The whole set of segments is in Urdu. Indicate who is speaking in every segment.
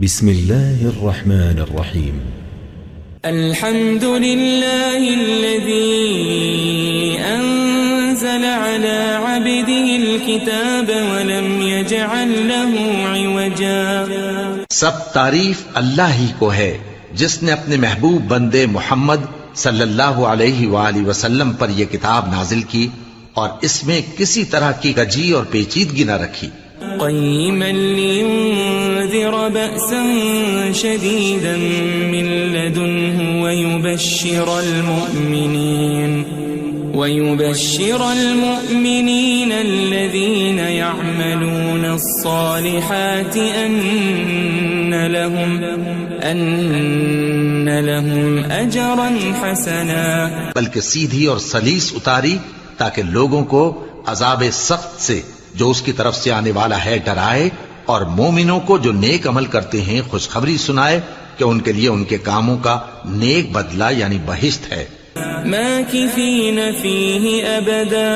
Speaker 1: بسم الله الرحمن الرحيم.
Speaker 2: الحمد لله الذي أنزل على عبده الكتاب ولم يجعل له عوجا.
Speaker 3: سب تعریف اللہ ہی کو ہے جس نے اپنے محبوب بندے محمد صلی اللہ علیہ وآلہ وسلم پر یہ کتاب نازل کی اور اس میں کسی طرح کی کجی اور پیچیدگی نہ رکھی.
Speaker 2: قيما لينذر بأسا شديدا من لدنه ويبشر المؤمنين الذين يعملون الصالحات أن لهم أجرا حسنا.
Speaker 3: بلکہ سیدھی اور سلیس اتاری تاکہ لوگوں کو عذاب سخت سے جو اس کی طرف سے آنے والا ہے ڈرائے، اور مومنوں کو جو نیک عمل کرتے ہیں خوشخبری سنائے کہ ان کے لیے ان کے کاموں کا نیک بدلہ یعنی بہشت ہے،
Speaker 2: ماکثین فیہ ابدا،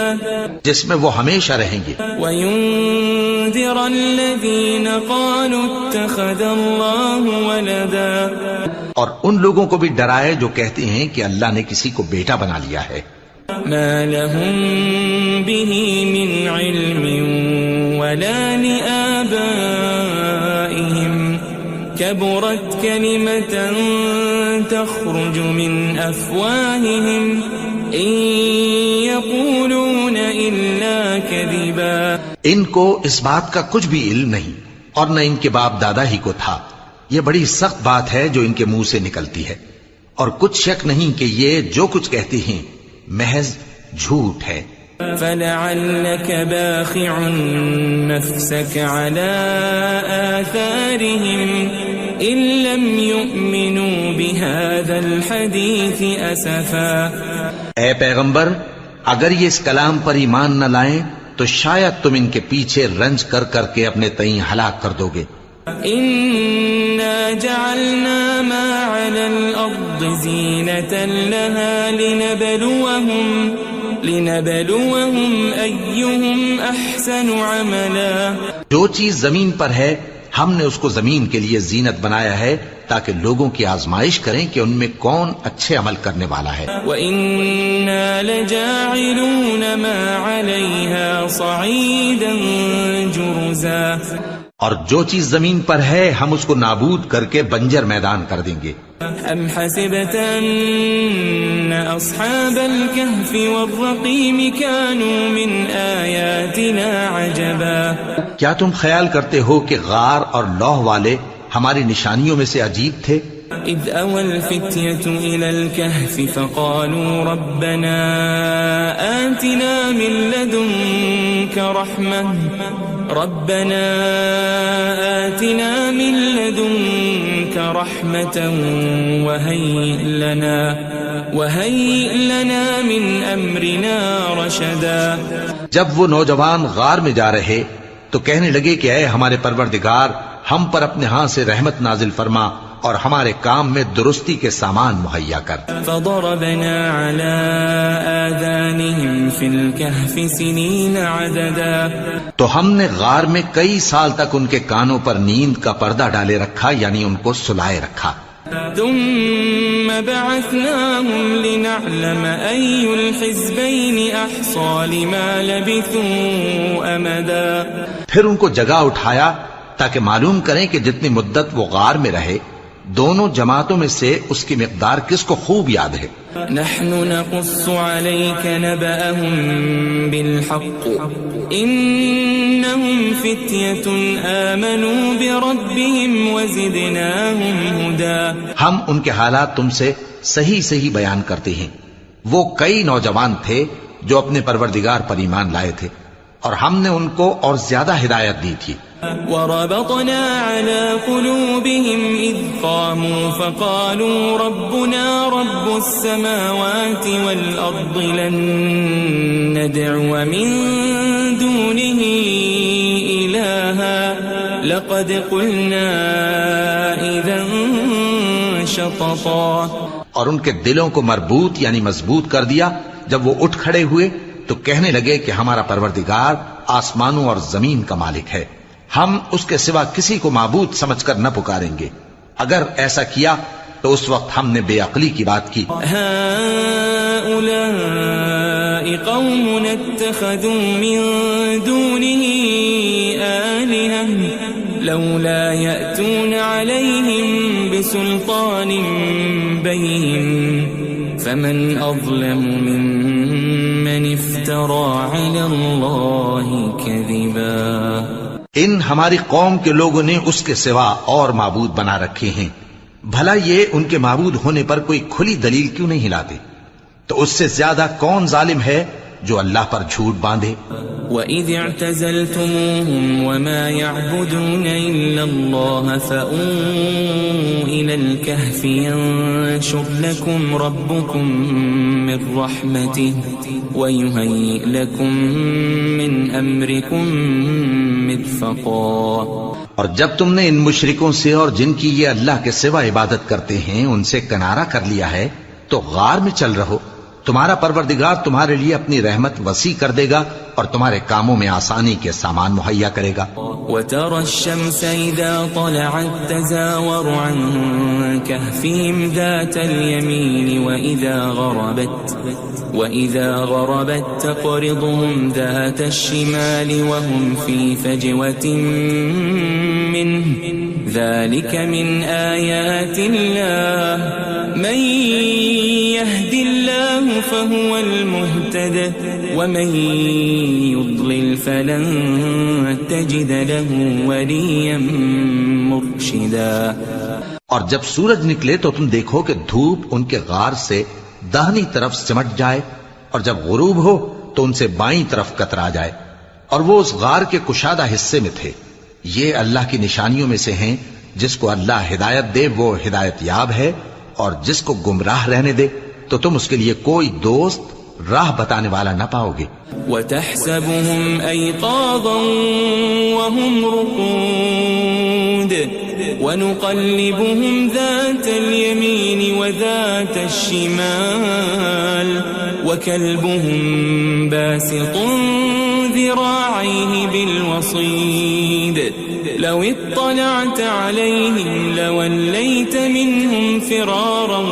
Speaker 3: جس میں وہ ہمیشہ رہیں گے.
Speaker 2: وینذر الذین قالوا اتخذ اللہ ولدا،
Speaker 3: اور ان لوگوں کو بھی ڈرائے جو کہتے ہیں کہ اللہ نے کسی کو بیٹا بنا لیا ہے.
Speaker 2: ما لهم به من علم ولا لآبائهم كبرت كلمة تخرج من أفواههم إن يقولون إلا كذبا.
Speaker 3: ان کو اس بات کا کچھ بھی علم نہیں اور نہ ان کے باپ دادا ہی کو تھا. یہ بڑی سخت بات ہے جو ان کے منہ سے نکلتی ہے، اور کچھ شک نہیں کہ یہ جو کچھ کہتے ہیں محض جھوٹ ہے.
Speaker 2: فلعلك باخع نفسك على آثارهم إن لم يؤمنوا بهذا الحديث أسفا.
Speaker 3: اے پیغمبر، اگر یہ اس کلام پر ایمان نہ لائیں تو شاید تم ان کے پیچھے رنج کر کر کے اپنے تئیں ہلاک کر دو گے.
Speaker 2: إنا جعلنا ما على الأرض زينة لها لنبلوهم أيهم أحسن عملا.
Speaker 3: جو چیز زمین پر ہے ہم نے اس کو زمین کے لیے زینت بنایا ہے تاکہ لوگوں کی آزمائش کریں کہ ان میں کون اچھے عمل کرنے والا ہے.
Speaker 2: وَإِنَّا لَجَاعِلُونَ مَا عَلَيْهَا صَعِيدًا جُرُزًا.
Speaker 3: اور جو چیز زمین پر ہے ہم اس کو نابود کر کے بنجر میدان کر دیں گے.
Speaker 2: ام حسبت ان اصحاب الكهف والرقيم كانوا من آیاتنا عجبا.
Speaker 3: کیا تم خیال کرتے ہو کہ غار اور لوح والے ہماری نشانیوں میں سے عجیب تھے؟
Speaker 2: اذ اوى الفتية الى الكهف فقالوا ربنا آتنا من لدنك رحمة وهيئ لنا من أمرنا رشدا.
Speaker 3: جب وہ نوجوان غار میں جا رہے تو کہنے لگے کہ اے ہمارے پروردگار، ہم پر اپنے ہاں سے رحمت نازل فرما اور ہمارے کام میں درستی کے سامان مہیا کر.
Speaker 2: فضربنا على آذانهم في الكهف سنين عددا.
Speaker 3: تو ہم نے غار میں کئی سال تک ان کے کانوں پر نیند کا پردہ ڈالے رکھا، یعنی ان کو سلائے رکھا.
Speaker 2: ثم بعثناهم لنعلم أي الحزبين أحصى لما لبثوا أمدا.
Speaker 3: پھر ان کو جگہ اٹھایا تاکہ معلوم کریں کہ جتنی مدت وہ غار میں رہے دونوں جماعتوں میں سے اس کی مقدار کس کو خوب یاد ہے.
Speaker 2: نحن نقص عليك نبأهم بالحق إنهم فتية آمنوا بربهم وزدناهم هدى.
Speaker 3: ہم ان کے حالات تم سے صحیح صحیح بیان کرتے ہیں. وہ کئی نوجوان تھے جو اپنے پروردگار پر ایمان لائے تھے اور ہم نے ان کو اور زیادہ ہدایت دی تھی.
Speaker 2: وربطنا على قلوبهم إذ قاموا فقالوا ربنا رب السماوات والأرض لن ندعو من دونه إلها لقد قلنا إذا شططا.
Speaker 3: اور ان کے دلوں کو مربوط یعنی مضبوط کر دیا. جب وہ اٹھ کھڑے ہوئے تو کہنے لگے کہ ہمارا پروردگار آسمانوں اور زمین کا مالک ہے، ہم اس کے سوا کسی کو معبود سمجھ کر نہ پکاریں گے. اگر ایسا کیا تو اس وقت ہم نے بے عقلی کی بات کی.
Speaker 2: هؤلاء قوم اتخذوا من دونه آلهة لولا يأتون عليهم بسلطان بين فمن أظلم ممن افترى على الله كذبا.
Speaker 3: ان ہماری قوم کے لوگوں نے اس کے سوا اور معبود بنا رکھے ہیں. بھلا یہ ان کے معبود ہونے پر کوئی کھلی دلیل کیوں نہیں لاتے؟ تو اس سے زیادہ کون ظالم ہے جو اللہ پر جھوٹ باندھے؟
Speaker 2: وَإِذِ اعْتَزَلْتُمُوهُمْ وَمَا يَعْبُدُونَ إِلَّا اللَّهَ فَأْوُوا إِلَى الْكَهْفِ يَنشُرْ لَكُمْ رَبُّكُمْ مِنْ رَحْمَتِهِ وَيُهَيِّئْ لَكُمْ مِنْ أَمْرِكُمْ مِرْفَقًا.
Speaker 3: اور جب تم نے ان مشرکوں سے اور جن کی یہ اللہ کے سوا عبادت کرتے ہیں ان سے کنارہ کر لیا ہے تو غار میں چل رہو. تمہارا پروردگار تمہارے لیے اپنی رحمت وسیع کر دے گا اور تمہارے کاموں میں آسانی کے سامان مہیا کرے گا.
Speaker 2: وَتَرَى الشَّمْسَ إِذَا طَلَعَتْ تَزَاوَرُ عَنْ كَهْفِهِمْ ذَاتَ الْيَمِينِ وَإِذَا غَرَبَتْ تَقْرِضُهُمْ ذَاتَ الشِّمَالِ وَهُمْ فِي فَجْوَةٍ مِّنْهُ ذَلِكَ مِنْ آيَاتِ اللَّهِ مَنْ يَهْدِ اللَّهُ فَهُوَ الْمُهْتَدِ وَمَنْ يُضْلِلْ فَلَنْ تَجِدَ لَهُ وَلِيًّا مُرْشِدًا.
Speaker 3: اور جب سورج نکلے تو تم دیکھو کہ دھوپ ان کے غار سے داہنی طرف سمٹ جائے اور جب غروب ہو تو ان سے بائیں طرف کترا جائے اور وہ اس غار کے کشادہ حصے میں تھے. یہ اللہ کی نشانیوں میں سے ہیں. جس کو اللہ ہدایت دے وہ ہدایت یاب ہے اور جس کو گمراہ رہنے دے تو تم اس کے لیے کوئی دوست راہ بتانے والا نہ پاؤ گے.
Speaker 2: وَتَحْسَبُهُمْ أَيْقَاظًا وَهُمْ رُقُودٌ وَنُقَلِّبُهُمْ ذَاتَ الْيَمِينِ وَذَاتَ الشِّمَالِ وَكَلْبُهُمْ بَاسِطٌ ذِرَاعَيْهِ بِالْوَصِيدِ لَوِ اطَّلَعْتَ عَلَيْهِمْ لَوَلَّيْتَ مِنْهُمْ فِرَارًا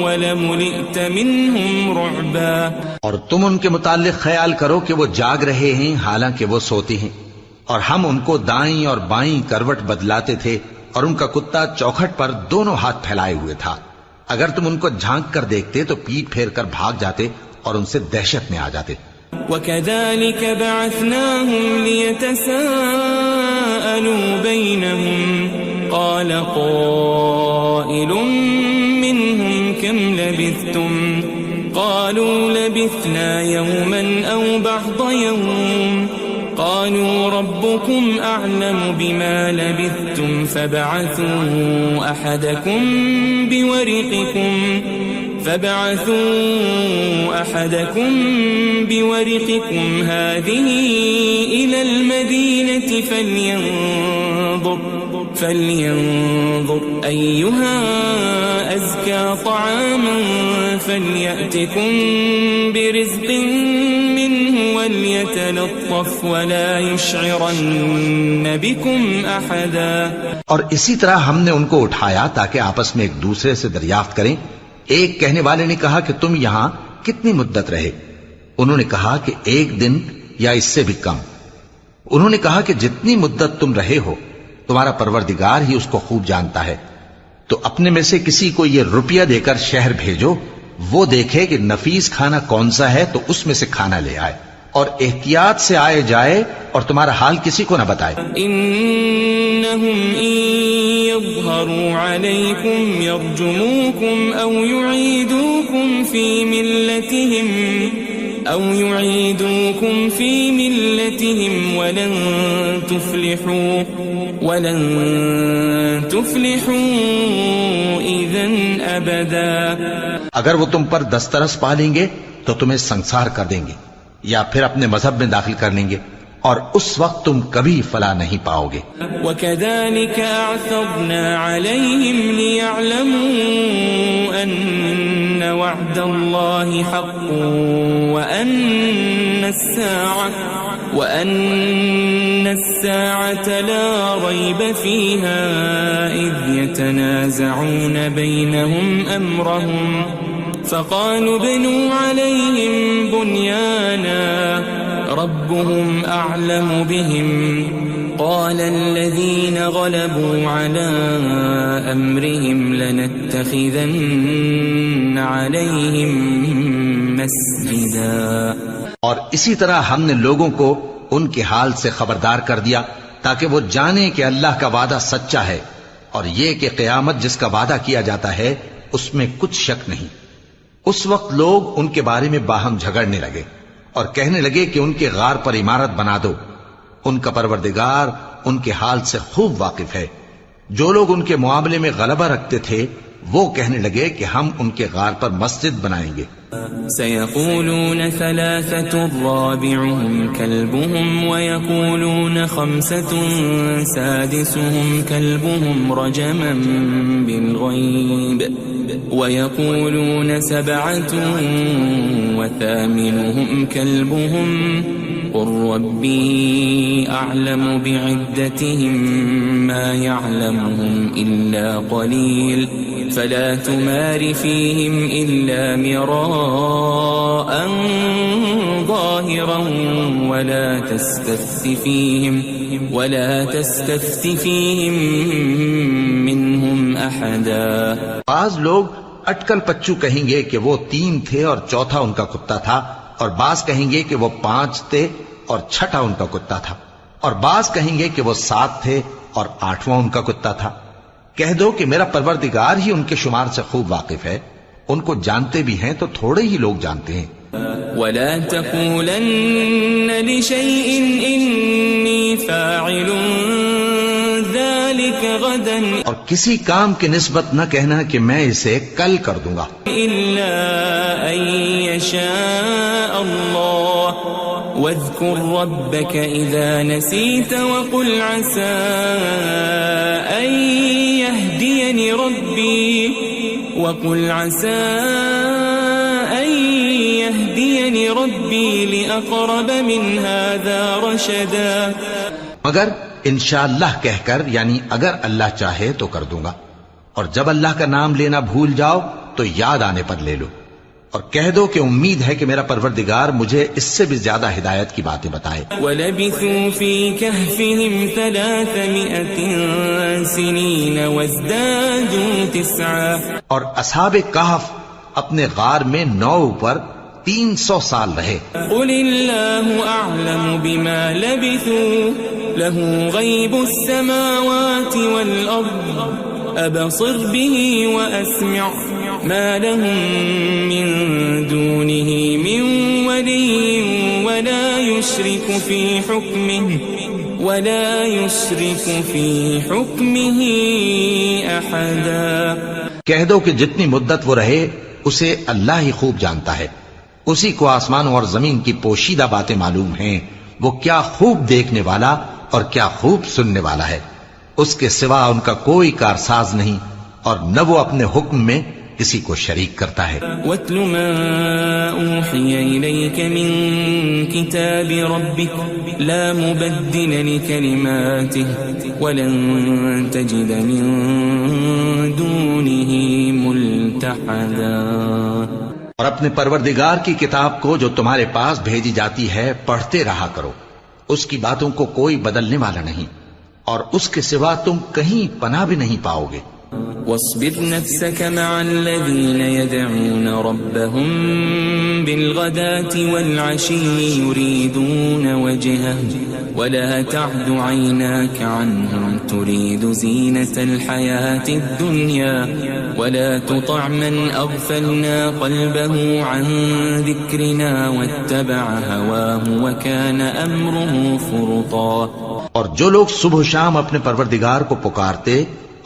Speaker 2: وَلَمُلِئْتَ مِنْهُمْ رُعْبًا.
Speaker 3: اور تم ان کے متعلق خیال کرو کہ وہ جاگ رہے ہیں حالانکہ وہ سوتے ہیں اور ہم ان کو دائیں اور بائیں کروٹ بدلاتے تھے اور ان کا کتا چوکھٹ پر دونوں ہاتھ پھیلائے ہوئے تھا. اگر تم ان کو جھانک کر دیکھتے تو پیٹ پھیر کر بھاگ جاتے اور ان سے دہشت میں آ جاتے.
Speaker 2: وَكَذَلِكَ بَعَثْنَاهُمْ لِيَتَسَاءَلُوا بَيْنَهُمْ قَالَ قَائِلٌ مِّنْهُمْ كَمْ لَبِثْتُمْ قَالُوا لَبِثْنَا يَوْمًا أَوْ بَعْضَ يَوْمٍ قَالُوا رَبُّكُمْ أَعْلَمُ بِمَا لَبِثْتُمْ فَابْعَثُوا أَحَدَكُمْ بِوَرِقِكُمْ هَذِهِ إِلَى الْمَدِينَةِ فَلْيَنظُرْ أَيُّهَا أَزْكَى طَعَامًا فَلْيَأْتِكُمْ بِرِزْقٍ مِّنْهُ وَلْيَتَلَطَّفْ وَلَا يُشْعِرَنَّ بِكُمْ أَحَدًا.
Speaker 3: اور اسی طرح ہم نے ان کو اٹھایا تاکہ آپس میں ایک دوسرے سے دریافت کریں. ایک کہنے والے نے کہا کہ تم یہاں کتنی مدت رہے؟ انہوں نے کہا کہ 1 دن یا اس سے بھی کم. انہوں نے کہا کہ جتنی مدت تم رہے ہو تمہارا پروردگار ہی اس کو خوب جانتا ہے. تو اپنے میں سے کسی کو یہ روپیہ دے کر شہر بھیجو، وہ دیکھے کہ نفیس کھانا کون سا ہے تو اس میں سے کھانا لے آئے اور احتیاط سے آئے جائے اور تمہارا حال کسی کو نہ بتائے.
Speaker 2: انہم ان یظہروا علیکم یرجموکم او یعیدوکم فی ملتہم ولن تفلحوا اذن ابدا.
Speaker 3: اگر وہ تم پر دسترس پا لیں گے تو تمہیں سنسار کر دیں گے یا پھر اپنے مذہب میں داخل کر لیں گے اور اس وقت تم کبھی فلاح نہیں پاؤ گے.
Speaker 2: وَكَذَلِكَ أَعْثَرْنَا عَلَيْهِمْ لِيَعْلَمُوا أَنَّ وَعْدَ اللَّهِ حَقٌّ وَأَنَّ وأن الساعة لا ريب فيها إذ يتنازعون بينهم أمرهم فقالوا ابنوا عليهم بنيانا ربهم أعلم بهم قال الذين غلبوا على أمرهم لنتخذن عليهم مسجدا.
Speaker 3: اور اسی طرح ہم نے لوگوں کو ان کے حال سے خبردار کر دیا تاکہ وہ جانیں کہ اللہ کا وعدہ سچا ہے اور یہ کہ قیامت جس کا وعدہ کیا جاتا ہے اس میں کچھ شک نہیں. اس وقت لوگ ان کے بارے میں باہم جھگڑنے لگے اور کہنے لگے کہ ان کے غار پر عمارت بنا دو. ان کا پروردگار ان کے حال سے خوب واقف ہے. جو لوگ ان کے معاملے میں غلبہ رکھتے تھے وہ کہنے لگے کہ ہم ان کے غار پر مسجد بنائیں گے.
Speaker 2: سيقولون ثلاثة رابعهم كلبهم ويقولون خمسة سادسهم كلبهم رجما بالغيب ويقولون سبعة وثامنهم كلبهم قل ربي أعلم بعدتهم ما يعلمهم إلا قليل فلا تمار فيهم إلا مراء ظاهرا ولا تستفت فيهم منهم أحدا.
Speaker 3: بعض لوگ اٹکل پچو کہیں گے کہ وہ 3 تھے اور چوتھا ان کا کتا تھا، اور بعض کہیں گے کہ وہ 5 تھے اور چھٹا ان کا کتا تھا، اور بعض کہیں گے کہ وہ 7 تھے اور 8واں ان کا کتا تھا. کہہ دو کہ میرا پروردگار ہی ان کے شمار سے خوب واقف ہے. ان کو جانتے بھی ہیں تو تھوڑے ہی لوگ جانتے ہیں.
Speaker 2: ولا تقولن لشيء إني فاعل ذلك غدا
Speaker 3: اور کسی کام کی نسبت نہ کہنا کہ میں اسے کل کر دوں گا
Speaker 2: إلا أن يشاء الله واذكر ربك إذا نسيت وقل عسى أن يهديني ربي لأقرب من هذا رشدا.
Speaker 3: مگر انشاءاللہ کہہ کر، یعنی اگر اللہ چاہے تو کر دوں گا، اور جب اللہ کا نام لینا بھول جاؤ تو یاد آنے پر لے لو، اور کہہ دو کہ امید ہے کہ میرا پروردگار مجھے اس سے بھی زیادہ ہدایت کی باتیں بتائے.
Speaker 2: وَلَبِثُوا فِي كَهْفِهِمْ 300 سِنِينَ وَازْدَادُوا 9.
Speaker 3: اور اصحاب کہف اپنے غار میں 9 پر 300 سال رہے.
Speaker 2: قُلِ اللَّهُ أَعْلَمُ بِمَا لَبِثُوا لَهُ غَيْبُ السَّمَاوَاتِ وَالْأَرْضِ أَبْصِرْ بِهِ وَأَسْمِعْ مَا لَهُم مِّن دُونِهِ مِن وَلِيٍّ وَلَا يُشْرِكُ فِي حُكْمِهِ أَحَدًا.
Speaker 3: کہہ دو کہ جتنی مدت وہ رہے اسے اللہ ہی خوب جانتا ہے. اسی کو آسمانوں اور زمین کی پوشیدہ باتیں معلوم ہیں. وہ کیا خوب دیکھنے والا اور کیا خوب سننے والا ہے. اس کے سوا ان کا کوئی کارساز نہیں، اور نہ وہ اپنے حکم میں کسی کو شریک کرتا ہے.
Speaker 2: وَاتْلُ مَا أُوحِيَ إِلَيْكَ مِن كِتَابِ رَبِّكَ لَا مُبَدِّلَ لِكَلِمَاتِهِ وَلَن تَجِدَ مِن دُونِهِ مُلْتَحَدًا.
Speaker 3: اور اپنے پروردگار کی کتاب کو جو تمہارے پاس بھیجی جاتی ہے پڑھتے رہا کرو. اس کی باتوں کو کوئی بدلنے والا نہیں، اور اس کے سوا تم کہیں پناہ بھی نہیں پاؤ گے.
Speaker 2: واصبر نفسك مع الذين يدعون ربهم بالغداة والعشي يريدون وجهه ولا تعد عيناك عنهم تريد زينة الحياة الدنيا ولا تطع من أغفلنا قلبه عن ذكرنا واتبع هواه وكان أمره فرطا.
Speaker 3: اور جو لوگ صبح و شام اپنے پروردگار کو پکارتے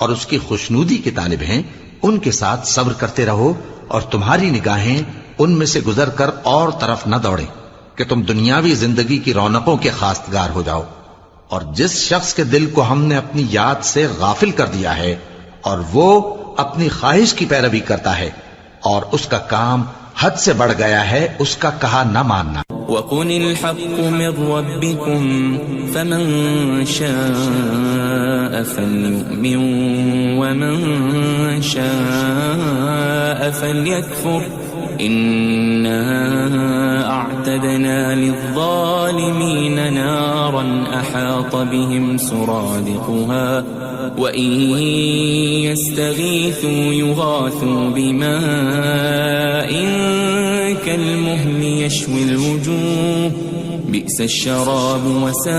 Speaker 3: اور اس کی خوشنودی کے طالب ہیں ان کے ساتھ صبر کرتے رہو، اور تمہاری نگاہیں ان میں سے گزر کر اور طرف نہ دوڑیں کہ تم دنیاوی زندگی کی رونقوں کے خواستگار ہو جاؤ. اور جس شخص کے دل کو ہم نے اپنی یاد سے غافل کر دیا ہے اور وہ اپنی خواہش کی پیروی کرتا ہے اور اس کا کام حد سے بڑھ گیا ہے، اس کا کہا نہ ماننا.
Speaker 2: وقل الحق من ربكم فمن شاء فليؤمن ومن شاء فليكفر إنا أعتدنا للظالمين نارا أحاط بهم سرادقها وإن يستغيثوا يغاثوا بماء كالمهل يشوي الوجوه بئس الشراب وساءت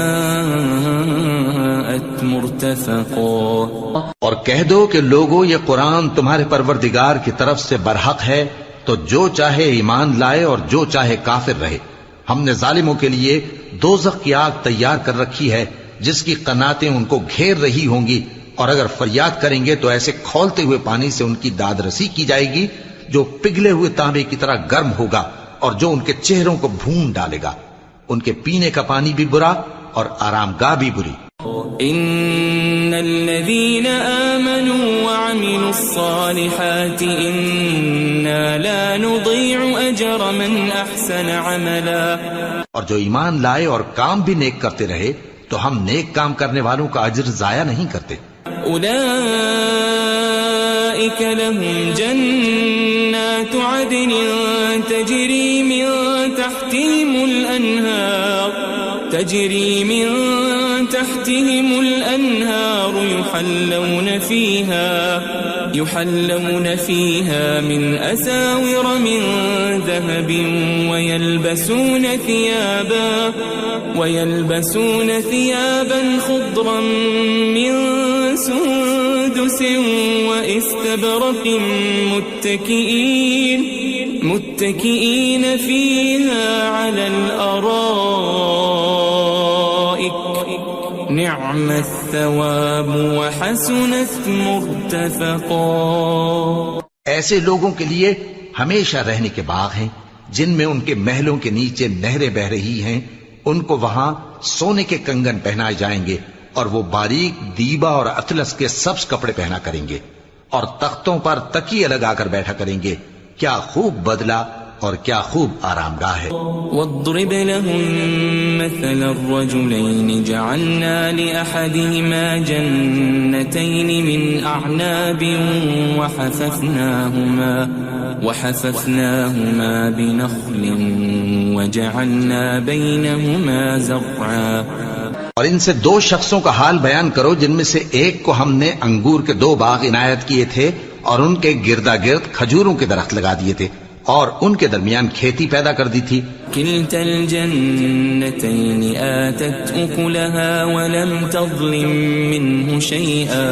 Speaker 2: مرتفقا.
Speaker 3: اور کہہ دو کہ لوگو یہ قرآن تمہارے پروردگار کی طرف سے برحق ہے، تو جو چاہے ایمان لائے اور جو چاہے کافر رہے. ہم نے ظالموں کے لیے دوزخ کی آگ تیار کر رکھی ہے جس کی قناتیں ان کو گھیر رہی ہوں گی، اور اگر فریاد کریں گے تو ایسے کھولتے ہوئے پانی سے ان کی داد رسی کی جائے گی جو پگھلے ہوئے تانبے کی طرح گرم ہوگا اور جو ان کے چہروں کو بھون ڈالے گا. ان کے پینے کا پانی بھی برا اور آرام گاہ بھی بری.
Speaker 2: ان الذين آمنوا وعملوا الصالحات انا لا نضيع اجر من احسن عملا.
Speaker 3: اور جو ایمان لائے اور کام بھی نیک کرتے رہے تو ہم نیک کام کرنے والوں کا اجر ضائع نہیں کرتے.
Speaker 2: اولئك لهم جنات عدن تجري من تحتهم الأنهار يحلون فيها من أساور من ذهب ويلبسون ثيابا خضرا من سندس واستبرق متكئين فيها على الأرائك نعم الثواب وحسنت مرتفقا.
Speaker 3: ایسے لوگوں کے لیے ہمیشہ رہنے کے باغ ہیں جن میں ان کے محلوں کے نیچے نہریں بہ رہی ہیں. ان کو وہاں سونے کے کنگن پہنائے جائیں گے اور وہ باریک دیبا اور اطلس کے سبز کپڑے پہنا کریں گے اور تختوں پر تکیے لگا کر بیٹھا کریں گے. کیا خوب بدلہ اور کیا خوب آرام گاہ ہے.
Speaker 2: واضرب لهم مثل الرجلين جعلنا لأحدهما جنتين من أعناب وحففناهما بنخل وجعلنا بينهما زرعا.
Speaker 3: اور ان سے دو شخصوں کا حال بیان کرو جن میں سے ایک کو ہم نے انگور کے 2 باغ عنایت کیے تھے اور ان کے گردا گرد کھجوروں کے درخت لگا دیے تھے اور ان کے درمیان کھیتی پیدا کر دی تھی.
Speaker 2: كلتا الجنتين آتت أكلها ولم تظلم منه شيئا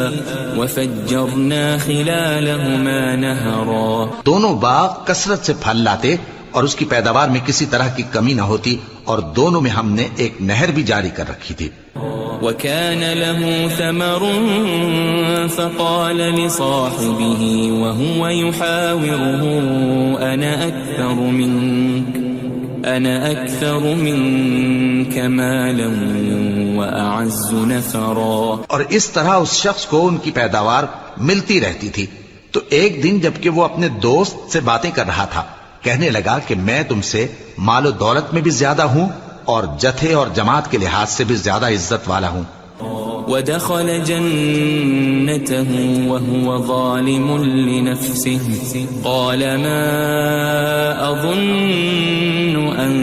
Speaker 2: وفجرنا خلالهما نهرا.
Speaker 3: دونوں باغ کثرت سے پھل لاتے اور اس کی پیداوار میں کسی طرح کی کمی نہ ہوتی اور دونوں میں ہم نے ایک نہر بھی جاری کر رکھی تھی.
Speaker 2: وكان له ثمر فقال لصاحبه وهو يحاوره أنا أكثر منك مالا وأعز نفرا.
Speaker 3: اور اس طرح اس شخص کو ان کی پیداوار ملتی رہتی تھی. تو ایک دن جبکہ وہ اپنے دوست سے باتیں کر رہا تھا کہنے لگا کہ میں تم سے مال و دولت میں بھی زیادہ ہوں اور جتھے اور جماعت کے لحاظ سے بھی زیادہ عزت والا ہوں.
Speaker 2: ودخل جنته وهو ظالم لنفسه قال ما أظن أن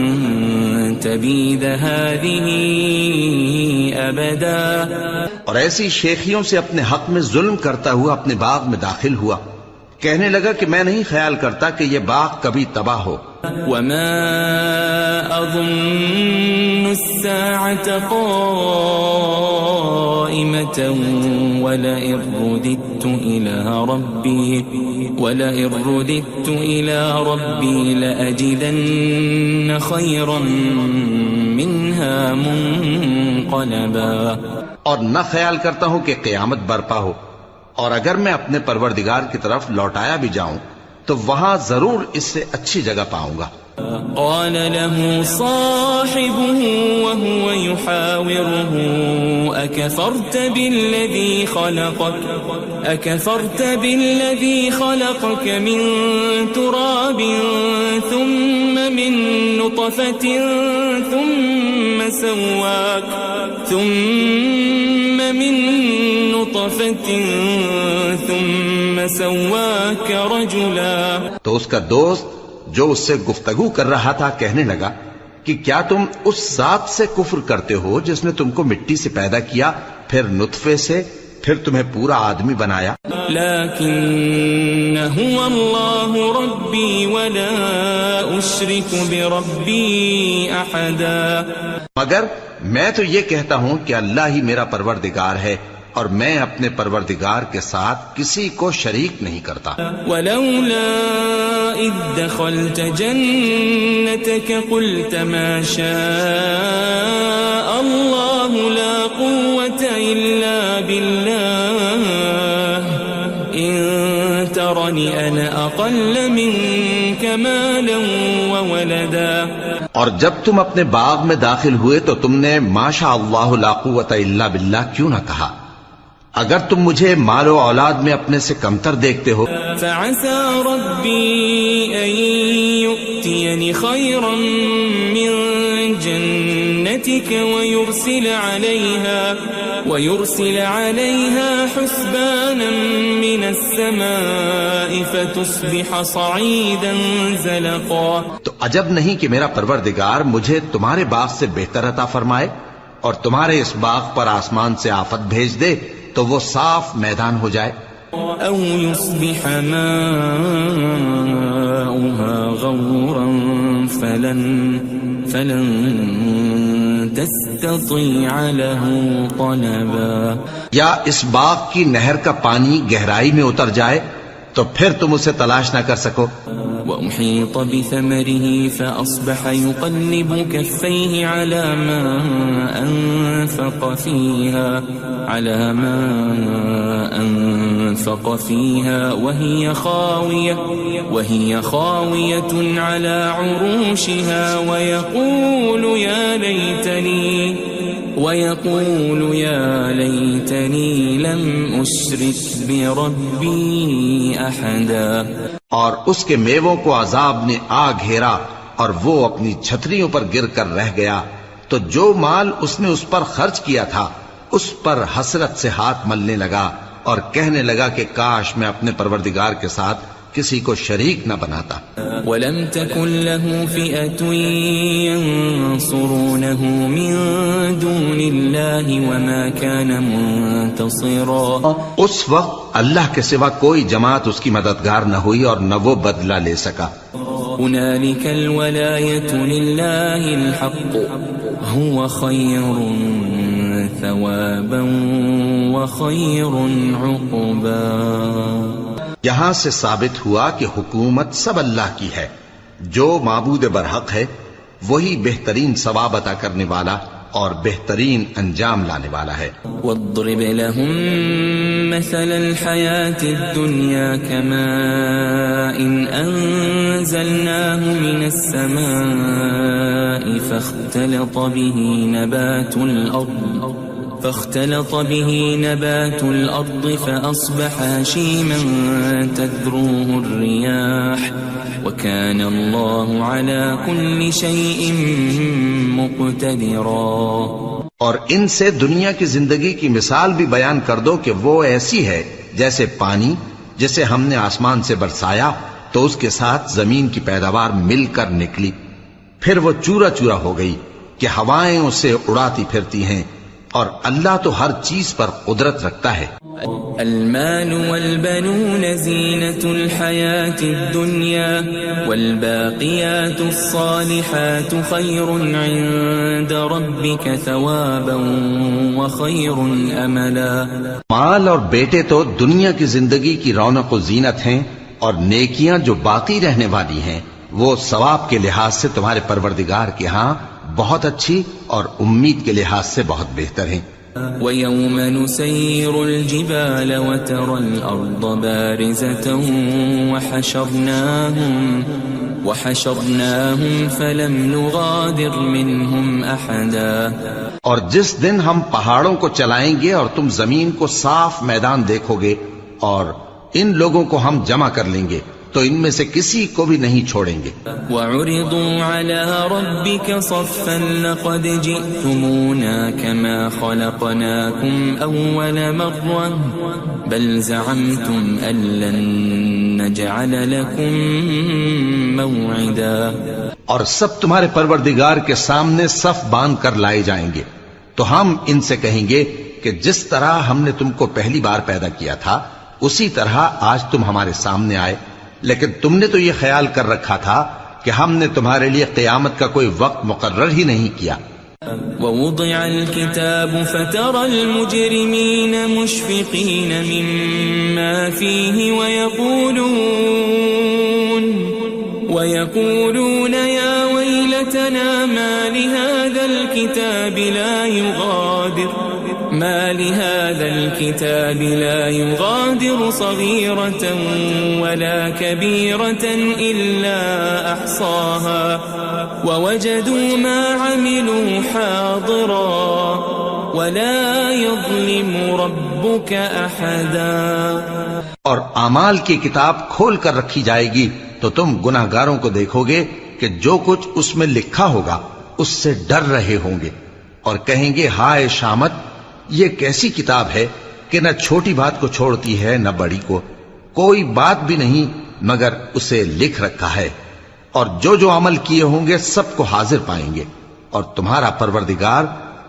Speaker 2: تبيد هذه أبدا.
Speaker 3: اور ایسی شیخیوں سے اپنے حق میں ظلم کرتا ہوا اپنے باغ میں داخل ہوا. کہنے لگا کہ میں نہیں خیال کرتا کہ یہ باغ کبھی تباہ ہو.
Speaker 2: وما أظن الساعة قائمة ولئن رددت إلى ربي لأجدن خيرا منها منقلبا.
Speaker 3: اور نہ خیال کرتا ہوں کہ قیامت برپا ہو اور اگر میں اپنے پروردگار کی طرف لوٹایا بھی جاؤں تو وہاں ضرور اس سے اچھی جگہ پاؤں گا.
Speaker 2: قال له صاحبه وهو يحاوره أكفرت بالذي خلقك أكفرت بالذي خلقك من تراب ثم من نطفة ثم سواك رجلا.
Speaker 3: تو اس کا دوست جو اس سے گفتگو کر رہا تھا کہنے لگا کہ کیا تم اس ذات سے کفر کرتے ہو جس نے تم کو مٹی سے پیدا کیا، پھر نطفے سے، پھر تمہیں پورا آدمی بنایا.
Speaker 2: لكن هو الله ربي ولا أشرك بربي أحدا.
Speaker 3: مگر میں تو یہ کہتا ہوں کہ اللہ ہی میرا پروردگار ہے اور میں اپنے پروردگار کے ساتھ کسی کو شریک نہیں کرتا.
Speaker 2: ولولا إذ دخلت جنتك قلت ما شاء الله لا قوة إلا بالله إن ترني أنا أقل منك مالا وولدا.
Speaker 3: اور جب تم اپنے باغ میں داخل ہوئے تو تم نے ما شاء اللہ لا قوت الا باللہ کیوں نہ کہا؟ اگر تم مجھے مال و اولاد میں اپنے سے کمتر دیکھتے ہو.
Speaker 2: فعسى ربي أن يؤتيني خيرا من جنتك ويرسل عليها حسبانا من السماء فتصبح صعيدا زلقا.
Speaker 3: تو عجب نہیں کہ میرا پروردگار مجھے تمہارے باغ سے بہتر عطا فرمائے اور تمہارے اس باغ پر آسمان سے آفت بھیج دے تو وہ صاف میدان ہو جائے.
Speaker 2: أو يصبح ماؤها غورا فلن تستطيع له طلبا.
Speaker 3: یا اس باغ کی نہر کا پانی گہرائی میں اتر جائے تو پھر تم اسے تلاش نہ کر سکو.
Speaker 2: وأحيط بثمره فأصبح يقلب كفيه على ما أنفق فيها وهي خاوية على عروشها ويقول يا ليتني لم أشرك بربي أحدا.
Speaker 3: اور اس کے میووں کو عذاب نے آ گھیرا اور وہ اپنی چھتریوں پر گر کر رہ گیا، تو جو مال اس نے اس پر خرچ کیا تھا اس پر حسرت سے ہاتھ ملنے لگا اور کہنے لگا کہ کاش میں اپنے پروردگار کے ساتھ کسی کو شریک نہ بناتا.
Speaker 2: ولم تكن له فئة ينصرونه من دون الله وما كان منتصرا.
Speaker 3: اس وقت اللہ کے سوا کوئی جماعت اس کی مددگار نہ ہوئی اور نہ وہ بدلہ لے سکا.
Speaker 2: هنالك الولاية لله الحق هو خير ثوابا وخير عقبا.
Speaker 3: یہاں سے ثابت ہوا کہ حکومت سب اللہ کی ہے، جو معبود برحق ہے وہی بہترین ثواب عطا کرنے والا اور بہترین انجام لانے والا ہے.
Speaker 2: واضرب لهم مثل الحياة الدنيا كماء أنزلناه من السماء فاختلط به نبات الأرض فأصبح هشيما تذروه الرياح وكان الله على كل شيء مقتدرا.
Speaker 3: اور ان سے دنیا کی زندگی کی مثال بھی بیان کر دو کہ وہ ایسی ہے جیسے پانی جسے ہم نے آسمان سے برسایا تو اس کے ساتھ زمین کی پیداوار مل کر نکلی، پھر وہ چورا چورا ہو گئی کہ ہوائیں اسے اڑاتی پھرتی ہیں، اور اللہ تو ہر چیز پر قدرت رکھتا ہے.
Speaker 2: المال والبنون زينة الحياة الدنيا والباقيات الصالحات خير عند ربك ثوابا وخير أملا.
Speaker 3: مال اور بیٹے تو دنیا کی زندگی کی رونق و زینت ہیں، اور نیکیاں جو باقی رہنے والی ہیں وہ ثواب کے لحاظ سے تمہارے پروردگار کے ہاں بہت اچھی اور امید کے لحاظ سے بہت بہتر ہیں.
Speaker 2: وَيَوْمَ نُسَيِّرُ الْجِبَالَ وَتَرَى الْأَرْضَ بَارِزَةً وَحَشَرْنَاهُمْ فَلَمْ نُغَادِرْ مِنْهُمْ أَحَدًا.
Speaker 3: اور جس دن ہم پہاڑوں کو چلائیں گے اور تم زمین کو صاف میدان دیکھو گے اور ان لوگوں کو ہم جمع کر لیں گے تو ان میں سے کسی کو بھی نہیں چھوڑیں گے.
Speaker 2: وَعُرِضُوا عَلَى رَبِّكَ صَفًّا لَقَدْ جِئْتُمُونَا كَمَا خَلَقْنَاكُمْ أَوَّلَ مَرَّةٍ بَلْ زَعَمْتُمْ أَن لَّن نَّجْعَلَ لَكُم مَّوْعِدًا.
Speaker 3: اور سب تمہارے پروردگار کے سامنے صف باندھ کر لائے جائیں گے تو ہم ان سے کہیں گے کہ جس طرح ہم نے تم کو پہلی بار پیدا کیا تھا اسی طرح آج تم ہمارے سامنے آئے، لیکن تم نے تو یہ خیال کر رکھا تھا کہ ہم نے تمہارے لیے قیامت کا کوئی وقت مقرر ہی نہیں کیا.
Speaker 2: وَوُضِعَ الْكِتَابُ فَتَرَى الْمُجْرِمِينَ مُشْفِقِينَ مِمَّا فِيهِ وَيَقُولُونَ يَا وَيْلَتَنَا مَا لِهَذَا الْكِتَابِ لَا يُغَادِرُ صَغِيرَةً وَلَا كَبِيرَةً إِلَّا أَحْصَاهَا وَوَجَدُوا مَا عَمِلُوا حَاضِرًا وَلَا يَظْلِمُ رَبُّكَ أَحَدًا.
Speaker 3: اور اعمال کی کتاب کھول کر رکھی جائے گی تو تم گناہگاروں کو دیکھو گے کہ جو کچھ اس میں لکھا ہوگا اس سے ڈر رہے ہوں گے اور کہیں گے ہائے شامت، یہ کیسی کتاب ہے کہ نہ چھوٹی بات کو چھوڑتی ہے نہ بڑی کو، کوئی بات بھی نہیں مگر اسے لکھ رکھا ہے، اور جو عمل کیے ہوں گے سب کو حاضر پائیں گے، اور تمہارا پروردگار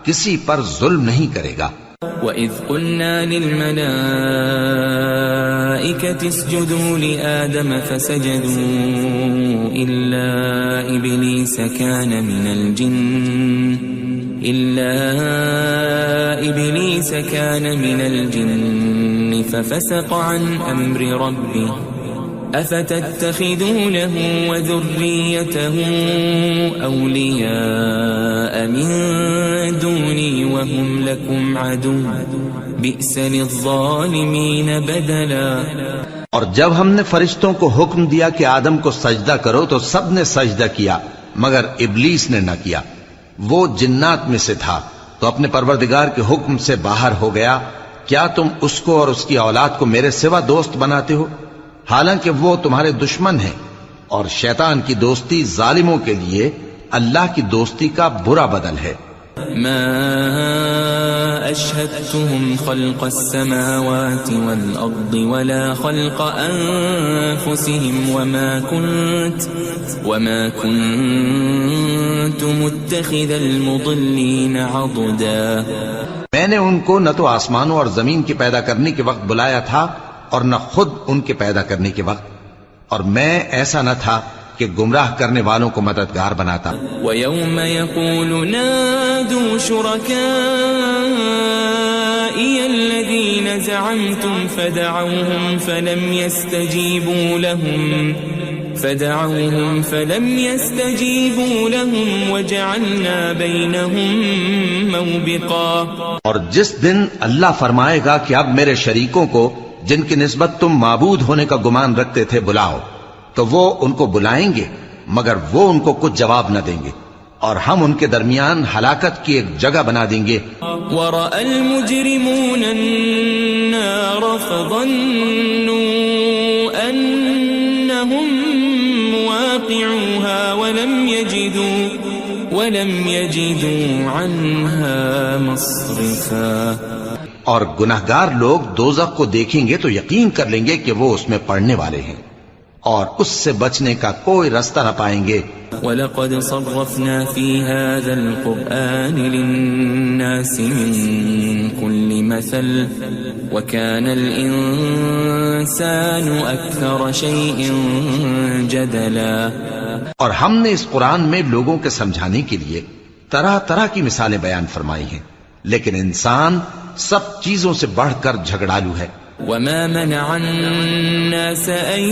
Speaker 3: کسی پر ظلم نہیں کرے گا.
Speaker 2: وَإِذْ قُلْنَا لِلْمَلَائِكَةِ اسْجُدُوا لِآدَمَ فَسَجَدُوا إِلَّا إِبْلِيسَ كَانَ مِنَ الْجِنِّ فَفَسَقَ عَنْ أَمْرِ رَبِّهِ أَفَتَتَّخِذُونَهُ وَذُرِّيَّتَهُ أَوْلِيَاءَ مِن دُونِي وَهُمْ لَكُمْ عَدُوٌّ بِئْسَ لِلظَّالِمِينَ بَدَلًا.
Speaker 3: اور جب ہم نے فرشتوں کو حکم دیا کہ آدم کو سجدہ کرو تو سب نے سجدہ کیا مگر ابلیس نے نہ کیا، وہ جنات میں سے تھا تو اپنے پروردگار کے حکم سے باہر ہو گیا. کیا تم اس کو اور اس کی اولاد کو میرے سوا دوست بناتے ہو حالانکہ وہ تمہارے دشمن ہیں، اور شیطان کی دوستی ظالموں کے لیے اللہ کی دوستی کا برا بدل ہے.
Speaker 2: ما أشهدتهم خلق السماوات والأرض ولا خلق أنفسهم وما كنت متخذ المضلين عضدا.
Speaker 3: میں نے ان کو نہ تو آسمانوں اور زمین کے پیدا کرنے کے وقت بلایا تھا اور نہ خود ان کے پیدا کرنے کے وقت، اور میں ایسا نہ تھا کہ گمراہ کرنے والوں کو مددگار بناتا.
Speaker 2: وَيَوْمَ يَقُولُ نَادُوا شُرَكَائِيَ الَّذِينَ زَعَمْتُمْ فَدَعَوْهُمْ فَلَمْ يَسْتَجِيبُوا لَهُمْ وَجَعَلْنَا بَيْنَهُمْ مَوْبِقًا.
Speaker 3: اور جس دن اللہ فرمائے گا کہ اب میرے شریکوں کو جن کی نسبت تم معبود ہونے کا گمان رکھتے تھے بلاؤ، تو وہ ان کو بلائیں گے مگر وہ ان کو کچھ جواب نہ دیں گے، اور ہم ان کے درمیان ہلاکت کی ایک جگہ بنا دیں گے.
Speaker 2: وَرَأَى الْمُجْرِمُونَ النَّارَ فَظَنُّوا أَنَّهُمْ مُوَاقِعُوهَا وَلَمْ يَجِدُوا عَنْهَا مَصْرِفًا.
Speaker 3: اور گناہگار لوگ دوزخ کو دیکھیں گے تو یقین کر لیں گے کہ وہ اس میں پڑنے والے ہیں اور اس سے بچنے کا کوئی راستہ نہ پائیں گے.
Speaker 2: وَلَقَدْ صَرَّفْنَا فِي هَذَا الْقُرْآنِ لِلنَّاسِ مِنْ كُلِّ مَثَلٍ وَكَانَ الْإِنسَانُ أَكْثَرَ شَيْءٍ جَدَلًا.
Speaker 3: اور ہم نے اس قرآن میں لوگوں کے سمجھانے کے لیے طرح طرح کی مثالیں بیان فرمائی ہیں، لیکن انسان سب چیزوں سے بڑھ کر جھگڑالو ہے.
Speaker 2: وَمَا مَنَعَ النَّاسَ أَن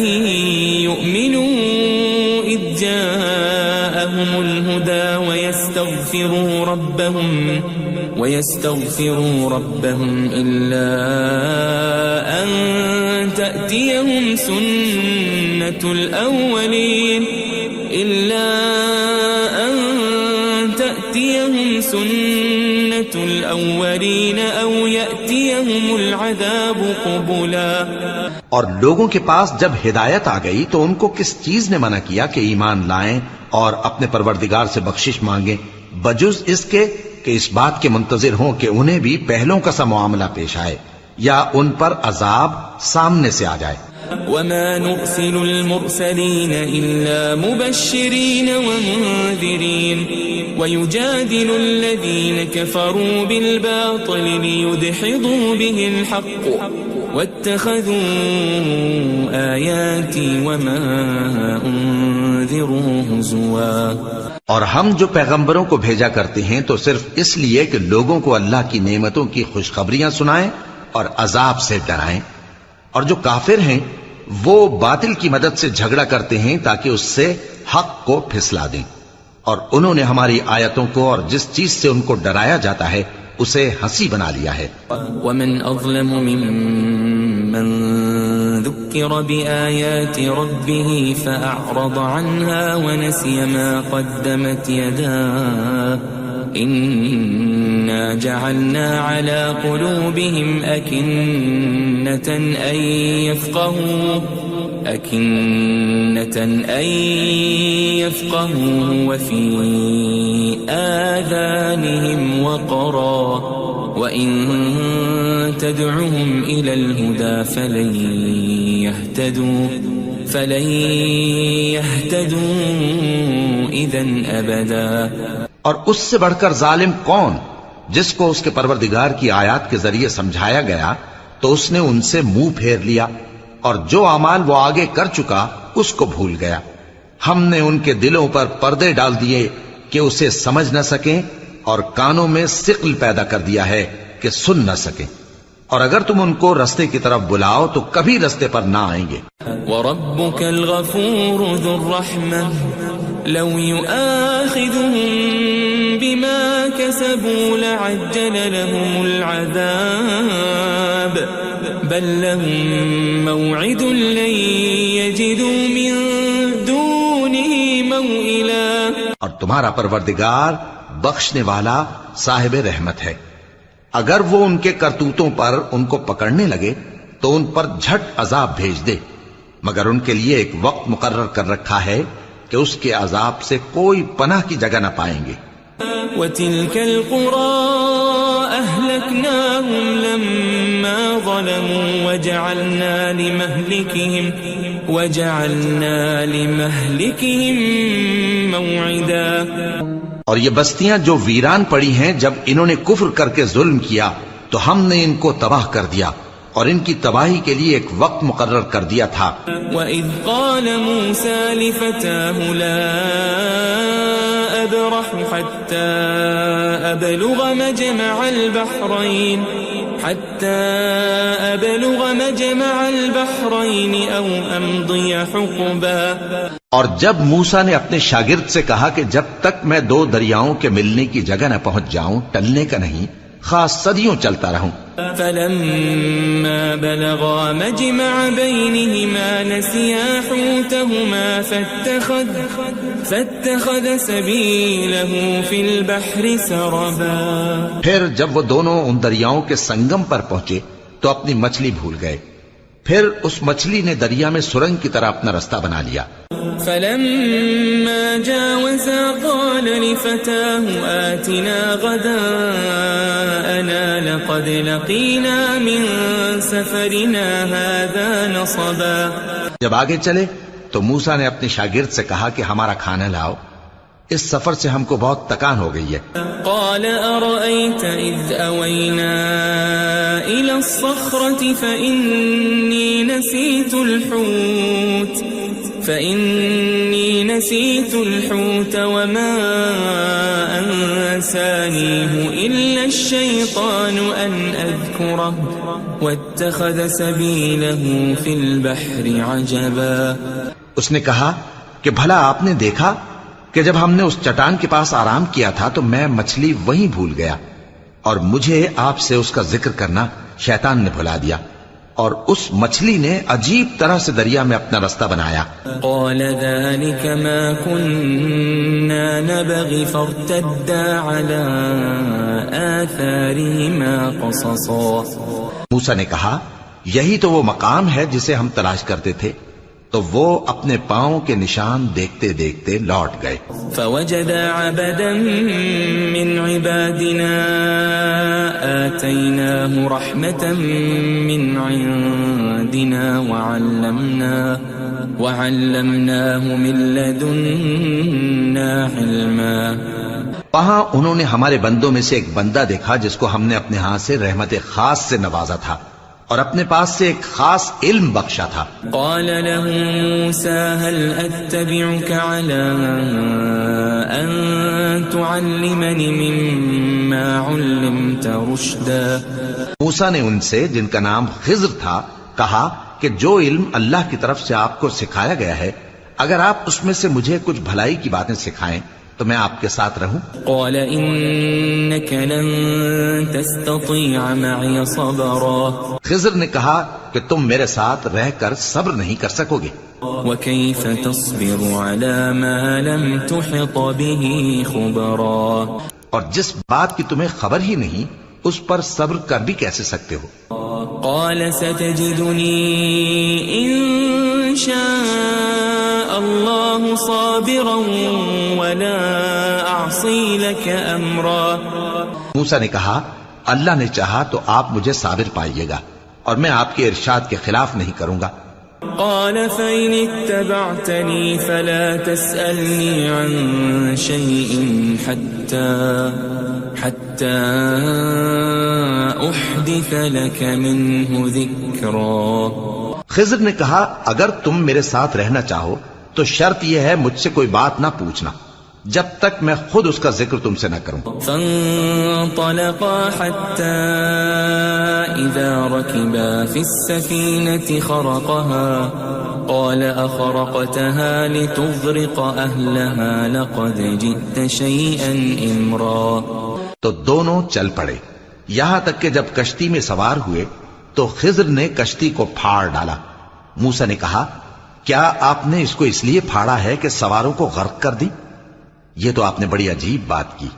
Speaker 2: يُؤْمِنُوا إِذْ جَاءَهُمُ الْهُدَى وَيَسْتَغْفِرُوا رَبَّهُمْ إِلَّا أَن تَأْتِيَهُمْ سُنَّةُ الْأَوَّلِينَ أَوْ يَأْتِيَهُمُ يأتيهم العذاب قبلا.
Speaker 3: اور لوگوں کے پاس جب ہدایت آ گئی تو ان کو کس چیز نے منع کیا کہ ایمان لائیں اور اپنے پروردگار سے بخشش مانگیں بجز اس کے کہ اس بات کے منتظر ہوں کہ انہیں بھی پہلوں کا سا معاملہ پیش آئے یا ان پر عذاب سامنے سے آ جائے.
Speaker 2: وما نرسل المرسلين إلا مبشرين ومنذرين ويجادل الذين كفروا بالباطل ليدحضوا به الحق واتخذوا آياتي وما أنذروا هزوا.
Speaker 3: اور ہم جو پیغمبروں کو بھیجا کرتے ہیں تو صرف اس لیے کہ لوگوں کو اللہ کی نعمتوں کی خوشخبریاں سنائیں اور عذاب سے ڈرائیں. اور جو کافر ہیں وہ باطل کی مدد سے جھگڑا کرتے ہیں تاکہ اس سے حق کو پھسلا دیں. اور انہوں نے ہماری آیتوں کو اور جس چیز سے ان کو ڈرایا جاتا ہے اسے ہنسی بنا لیا ہے.
Speaker 2: ومن اظلم ممن ذكر بآيات ربه فأعرض عنها ونسي ما قدمت يداه إنا جعلنا على قلوبهم أكنة أن يفقهوا وفي آذانهم وقرا وإن تدعهم إلى الهدى فلن يهتدوا إذن أبدا.
Speaker 3: اور اس سے بڑھ کر ظالم کون جس کو اس کے پروردگار کی آیات کے ذریعے سمجھایا گیا تو اس نے ان سے منہ پھیر لیا اور جو اعمال وہ آگے کر چکا اس کو بھول گیا. ہم نے ان کے دلوں پر پردے ڈال دیے کہ اسے سمجھ نہ سکیں اور کانوں میں ثقل پیدا کر دیا ہے کہ سن نہ سکیں. اور اگر تم ان کو رستے کی طرف بلاؤ تو کبھی رستے پر نہ آئیں گے.
Speaker 2: وَرَبُّكَ الْغَفُورُ ذُو الرَّحْمَةِ لَوْ يُؤَاخِذُهُم بِمَا كَسَبُوا لَعَجَّلَ لَهُمُ الْعَذَابَ بَل لَّهُم مَّوْعِدٌ لَّن يَجِدُوا مِن دُونِهِ مَوْئِلًا.
Speaker 3: اور تمہارا پروردگار بخشنے والا صاحب رحمت ہے. اگر وہ ان کے کرتوتوں پر ان کو پکڑنے لگے تو ان پر جھٹ عذاب بھیج دے مگر ان کے لیے ایک وقت مقرر کر رکھا ہے کہ اس کے عذاب سے کوئی پناہ کی جگہ نہ پائیں گے.
Speaker 2: وَتِلْكَ الْقُرَىٰ أَهْلَكْنَاهُمْ لَمَّا ظَلَمُوا وَجَعَلْنَا لِمَهْلِكِهِمْ مَوْعِدًا.
Speaker 3: اور یہ بستیاں جو ویران پڑی ہیں جب انہوں نے کفر کر کے ظلم کیا تو ہم نے ان کو تباہ کر دیا اور ان کی تباہی کے لیے ایک وقت مقرر کر دیا تھا.
Speaker 2: وَإِذْ قَالَ مُوسَىٰ لِفَتَاهُ لَا أَبْرَحُ حَتَّىٰ أَبْلُغَ مَجْمَعَ الْبَحْرَيْنِ أَوْ أَمْضِيَ حُقُبًا.
Speaker 3: اور جب موسیٰ نے اپنے شاگرد سے کہا کہ جب تک میں دو دریاؤں کے ملنے کی جگہ نہ پہنچ جاؤں ٹلنے کا نہیں خاص صدیوں چلتا رہوں.
Speaker 2: فَلَمَّا بَلَغَا مَجْمَعَ بَيْنِهِمَا نَسِيَا حُوتَهُمَا فَاتَّخَذَ سَبِيلَهُ فِي الْبَحْرِ سَرَبًا.
Speaker 3: پھر جب وہ دونوں ان دریاؤں کے سنگم پر پہنچے تو اپنی مچھلی بھول گئے. پھر اس مچھلی نے دریا میں سرنگ کی طرح اپنا رستہ بنا لیا.
Speaker 2: فَلَمَّا جَاوَزَا قَالَ لِفَتَاهُ آتِنَا غَدَاءَنَا لَقَدْ لَقِينَا مِن سَفَرِنَا هَٰذَا نَصَبًا.
Speaker 3: جب آگے چلے تو موسیٰ نے اپنے شاگرد سے کہا کہ ہمارا کھانا لاؤ اس سفر سے ہم کو بہت تکان ہو گئی ہے.
Speaker 2: قال أرأيت إذ أوينا إلى الصخرة فإني نسيت الحوت وما أنسانيه إلا الشيطان أن أذكره واتخذ سبيله في البحر عجبا.
Speaker 3: اس نے کہا کہ بھلا آپ نے دیکھا کہ جب ہم نے اس چٹان کے پاس آرام کیا تھا تو میں مچھلی وہیں بھول گیا اور مجھے آپ سے اس کا ذکر کرنا شیطان نے بھلا دیا اور اس مچھلی نے عجیب طرح سے دریا میں اپنا رستہ بنایا.
Speaker 2: قال ذلك ما كنا نبغي فارتدا على آثارهما قصصا.
Speaker 3: موسیٰ نے کہا یہی تو وہ مقام ہے جسے ہم تلاش کرتے تھے، تو وہ اپنے پاؤں کے نشان دیکھتے دیکھتے لوٹ گئے۔
Speaker 2: فوجد عبدا من عبادنا آتيناه رحمة من عندنا وعلمناه من لدنا علما۔
Speaker 3: وہاں انہوں نے ہمارے بندوں میں سے ایک بندہ دیکھا جس کو ہم نے اپنے ہاں سے رحمت خاص سے نوازا تھا اور اپنے پاس سے ایک خاص علم بخشا تھا۔
Speaker 2: قال له موسى هل أتبعك على أن تعلمني مما علمت رشدا۔
Speaker 3: موسیٰ نے ان سے جن کا نام خضر تھا کہا کہ جو علم اللہ کی طرف سے آپ کو سکھایا گیا ہے، اگر آپ اس میں سے مجھے کچھ بھلائی کی باتیں سکھائیں تو میں آپ کے ساتھ رہوں۔
Speaker 2: قال إنك لن تستطيع معي صبرا۔
Speaker 3: خضر نے کہا کہ تم میرے ساتھ رہ کر صبر نہیں کر سکو گے۔
Speaker 2: وكيف تصبر على ما لم تحط به خبرا۔
Speaker 3: اور جس بات کی تمہیں خبر ہی نہیں اس پر صبر کر بھی کیسے سکتے ہو؟
Speaker 2: قال ستجدني إن شاء الله صابرا ولا أعصي لك أمرا۔
Speaker 3: موسیٰ نے کہا اللہ نے چاہا تو آپ مجھے صابر پائیے گا اور میں آپ کے ارشاد کے خلاف نہیں کروں گا۔
Speaker 2: قال فإن اتبعتني فلا تسألني عن شيء حتى أحدث لك منه ذكرا۔
Speaker 3: خضر نے کہا اگر تم میرے ساتھ رہنا چاہو تو شرط یہ ہے مجھ سے کوئی بات نہ پوچھنا جب تک میں خود اس کا ذکر تم سے نہ کروں۔
Speaker 2: فانطلقا حتى إذا ركبا في السفينة خرقها قال أخرقتها لتغرق أهلها لقد جئت شيئا إمرا۔
Speaker 3: تو دونوں چل پڑے یہاں تک کہ جب کشتی میں سوار ہوئے تو خضر نے کشتی کو پھاڑ ڈالا۔ موسیٰ نے کہا کیا آپ نے اس کو اس لیے پھاڑا ہے کہ سواروں کو غرق کر دی؟ یہ تو آپ نے بڑی عجیب بات کی۔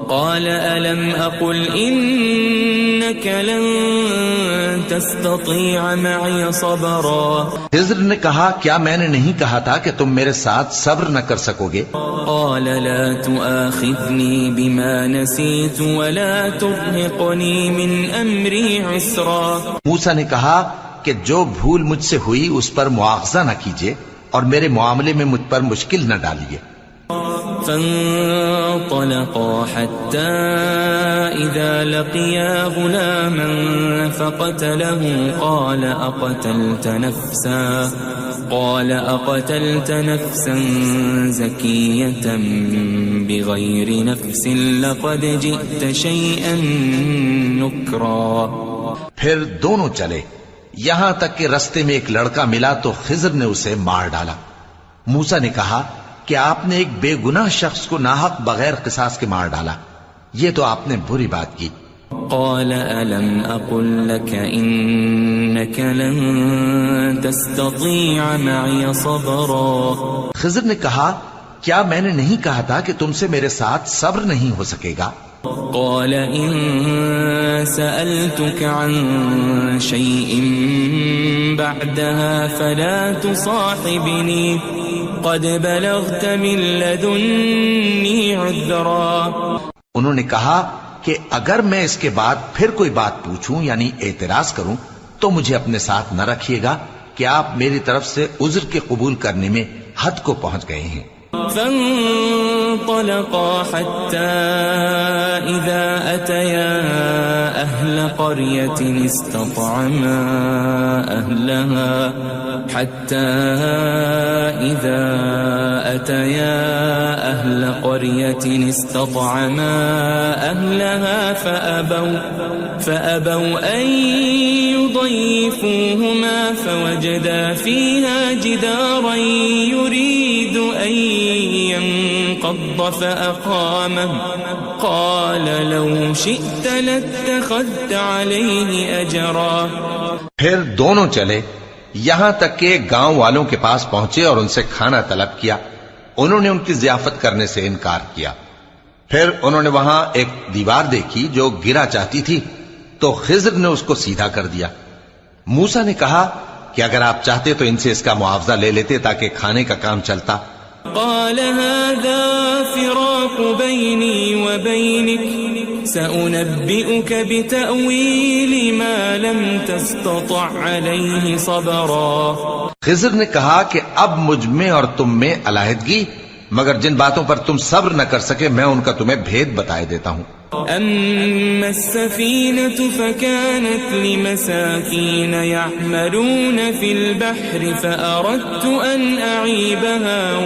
Speaker 2: قال ألم أقل إنك لن تستطيع معي صبرا۔
Speaker 3: خضر نے کہا کیا میں نے نہیں کہا تھا کہ تم میرے ساتھ صبر نہ کر سکو گے؟
Speaker 2: قال لا تؤاخذني بما نسيت ولا ترهقني من أمري عسرا۔
Speaker 3: موسیٰ نے کہا کہ جو بھول مجھ سے ہوئی اس پر مواخذہ نہ کیجیے اور میرے معاملے میں مجھ پر مشکل نہ ڈالیے۔
Speaker 2: فانطلقا حتى إذا لقيا غلاما فقتله قال أقتلت نفسا زكية بغير نفس لقد جئت شيئا نكرا۔
Speaker 3: پھر دونوں چلے یہاں تک کہ رستے میں ایک لڑکا ملا تو خضر نے اسے مار ڈالا۔ موسیٰ نے کہا کہ آپ نے ایک بے گناہ شخص کو ناحق بغیر قصاص کے مار ڈالا، یہ تو آپ نے بری بات کی۔
Speaker 2: قال ألم أقل لك إنك لن تستطيع معي صبرا۔
Speaker 3: خضر نے کہا کیا میں نے نہیں کہا تھا کہ تم سے میرے ساتھ صبر نہیں ہو سکے گا؟
Speaker 2: قال إن سألتك عن شيء بعدها فلا تصاحبني قد بلغت من لدني عذرا۔
Speaker 3: انہوں نے کہا کہ اگر میں اس کے بعد پھر کوئی بات پوچھوں یعنی اعتراض کروں تو مجھے اپنے ساتھ نہ رکھیے گا کہ آپ میری طرف سے عذر کے قبول کرنے میں حد کو پہنچ گئے ہیں۔
Speaker 2: فانطلقا حتى إذا أتيا أهل قرية استطعما أهلها فأبوا أن يضيفوهما فوجدا فيها جدارا يريد أن ينقض فأقامه قال لو شئت لاتخذت عليه أجرا۔
Speaker 3: پھر دونوں چلے یہاں تک کہ گاؤں والوں کے پاس پہنچے اور ان سے کھانا طلب کیا۔ انہوں نے ان کی ضیافت کرنے سے انکار کیا۔ پھر انہوں نے وہاں ایک دیوار دیکھی جو گرا چاہتی تھی تو خضر نے اس کو سیدھا کر دیا۔ موسیٰ نے کہا کہ اگر آپ چاہتے تو ان سے اس کا معاوضہ لے لیتے تاکہ کھانے کا کام چلتا۔
Speaker 2: قال هذا فراق بيني وبينك سأنبئك بتأويل ما لم تستطع عليه صبرا۔
Speaker 3: خضر نے کہا کہ اب مجھ میں اور تم میں علیحدگی، مگر جن باتوں پر تم صبر نہ کر سکے میں ان کا تمہیں بھید بتائے دیتا ہوں۔
Speaker 2: أما السفينة فكانت لمساكين يعملون في البحر فأردت أن أعيبها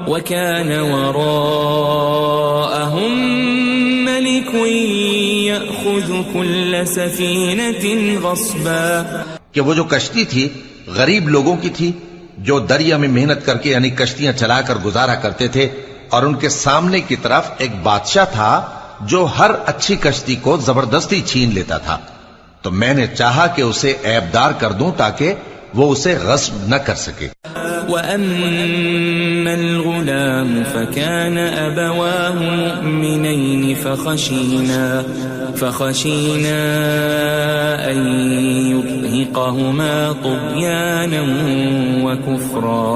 Speaker 2: وكان وراءهم ملك يأخذ كل سفينة غصبا۔
Speaker 3: کہ وہ جو کشتی تھی غریب لوگوں کی تھی جو دریا میں محنت کر کے یعنی کشتیاں چلا کر گزارا کرتے تھے، اور ان کے سامنے کی طرف ایک بادشاہ تھا جو ہر اچھی کشتی کو زبردستی چھین لیتا تھا، تو میں نے چاہا کہ اسے عیبدار کر دوں تاکہ وہ اسے غصب نہ کر سکے۔
Speaker 2: وَأَمَّا الْغُلَامُ فَكَانَ أَبَوَاهُ مُؤْمِنَيْنِ فَخَشِينَا أَن يُرْهِقَهُمَا طُغْيَانًا وَكُفْرًا۔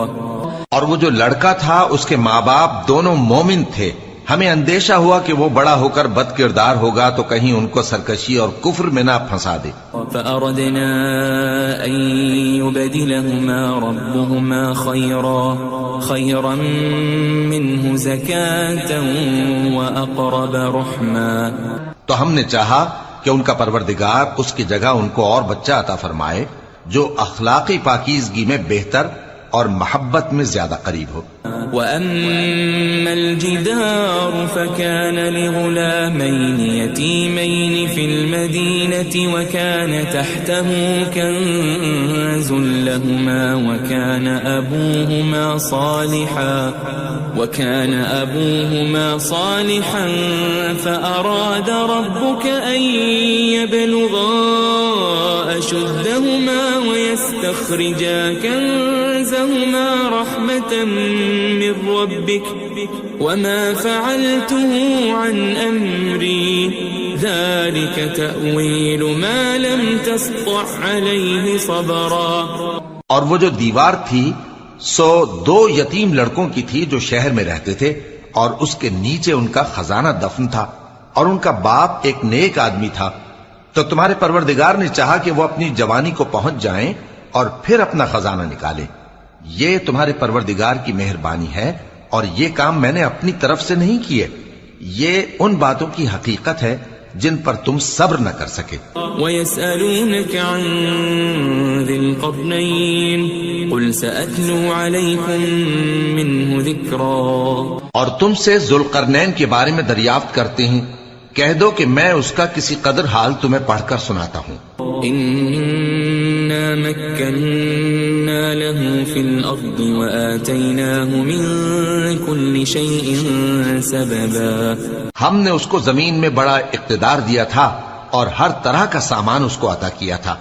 Speaker 3: اور وہ جو لڑکا تھا اس کے ماں باپ دونوں مومن تھے، ہمیں اندیشہ ہوا کہ وہ بڑا ہو کر بد کردار ہوگا تو کہیں ان کو سرکشی اور کفر میں نہ پھنسا دے۔
Speaker 2: فَأَرَدْنَا أَن يُبْدِلَهُمَا رَبُّهُمَا خَيْرًا مِّنْهُ زَكَاةً وَأَقْرَبَ رُحْمًا۔
Speaker 3: تو ہم نے چاہا کہ ان کا پروردگار اس کی جگہ ان کو اور بچہ عطا فرمائے جو اخلاقی پاکیزگی میں بہتر اور محبت میں زیادہ قریب ہو۔
Speaker 2: وَأَمَّا الْجِدَارُ فَكَانَ لِغُلَامَيْنِ يَتِيمَيْنِ فِي الْمَدِينَةِ وَكَانَ تَحْتَهُ كَنزٌ لَهُمَا وَكَانَ أَبُوهُمَا صَالِحًا فَأَرَادَ رَبُّكَ أَن يَبْلُغَا أَشُدَّهُمَا وَيَسْتَخْرِجَا كَنزَهُمَا رَحْمَةً من ربك وما فعلته عن أمري ذلك تأويل ما لم تسطع عليه صبرا۔
Speaker 3: اور وہ جو دیوار تھی سو دو یتیم لڑکوں کی تھی جو شہر میں رہتے تھے، اور اس کے نیچے ان کا خزانہ دفن تھا، اور ان کا باپ ایک نیک آدمی تھا، تو تمہارے پروردگار نے چاہا کہ وہ اپنی جوانی کو پہنچ جائیں اور پھر اپنا خزانہ نکالیں۔ یہ تمہارے پروردگار کی مہربانی ہے، اور یہ کام میں نے اپنی طرف سے نہیں کیے، یہ ان باتوں کی حقیقت ہے جن پر تم صبر نہ کر سکے۔
Speaker 2: وَيَسْأَلُونَكَ عَنْ ذِي الْقَرْنَيْنِ قُلْ سَأَتْلُو عَلَيْكُمْ مِنْهُ ذِكْرًا۔
Speaker 3: اور تم سے ذوالقرنین کے بارے میں دریافت کرتے ہیں، کہہ دو کہ میں اس کا کسی قدر حال تمہیں پڑھ کر سناتا ہوں۔
Speaker 2: إِنَّا مَكَّنَّا لَهُ فِي الْأَرْضِ وَآتَيْنَاهُ مِنْ كُلِّ شَيْءٍ سَبَبًا۔
Speaker 3: ہم نے اس کو زمین میں بڑا اقتدار دیا تھا اور ہر طرح کا سامان اس کو عطا کیا تھا۔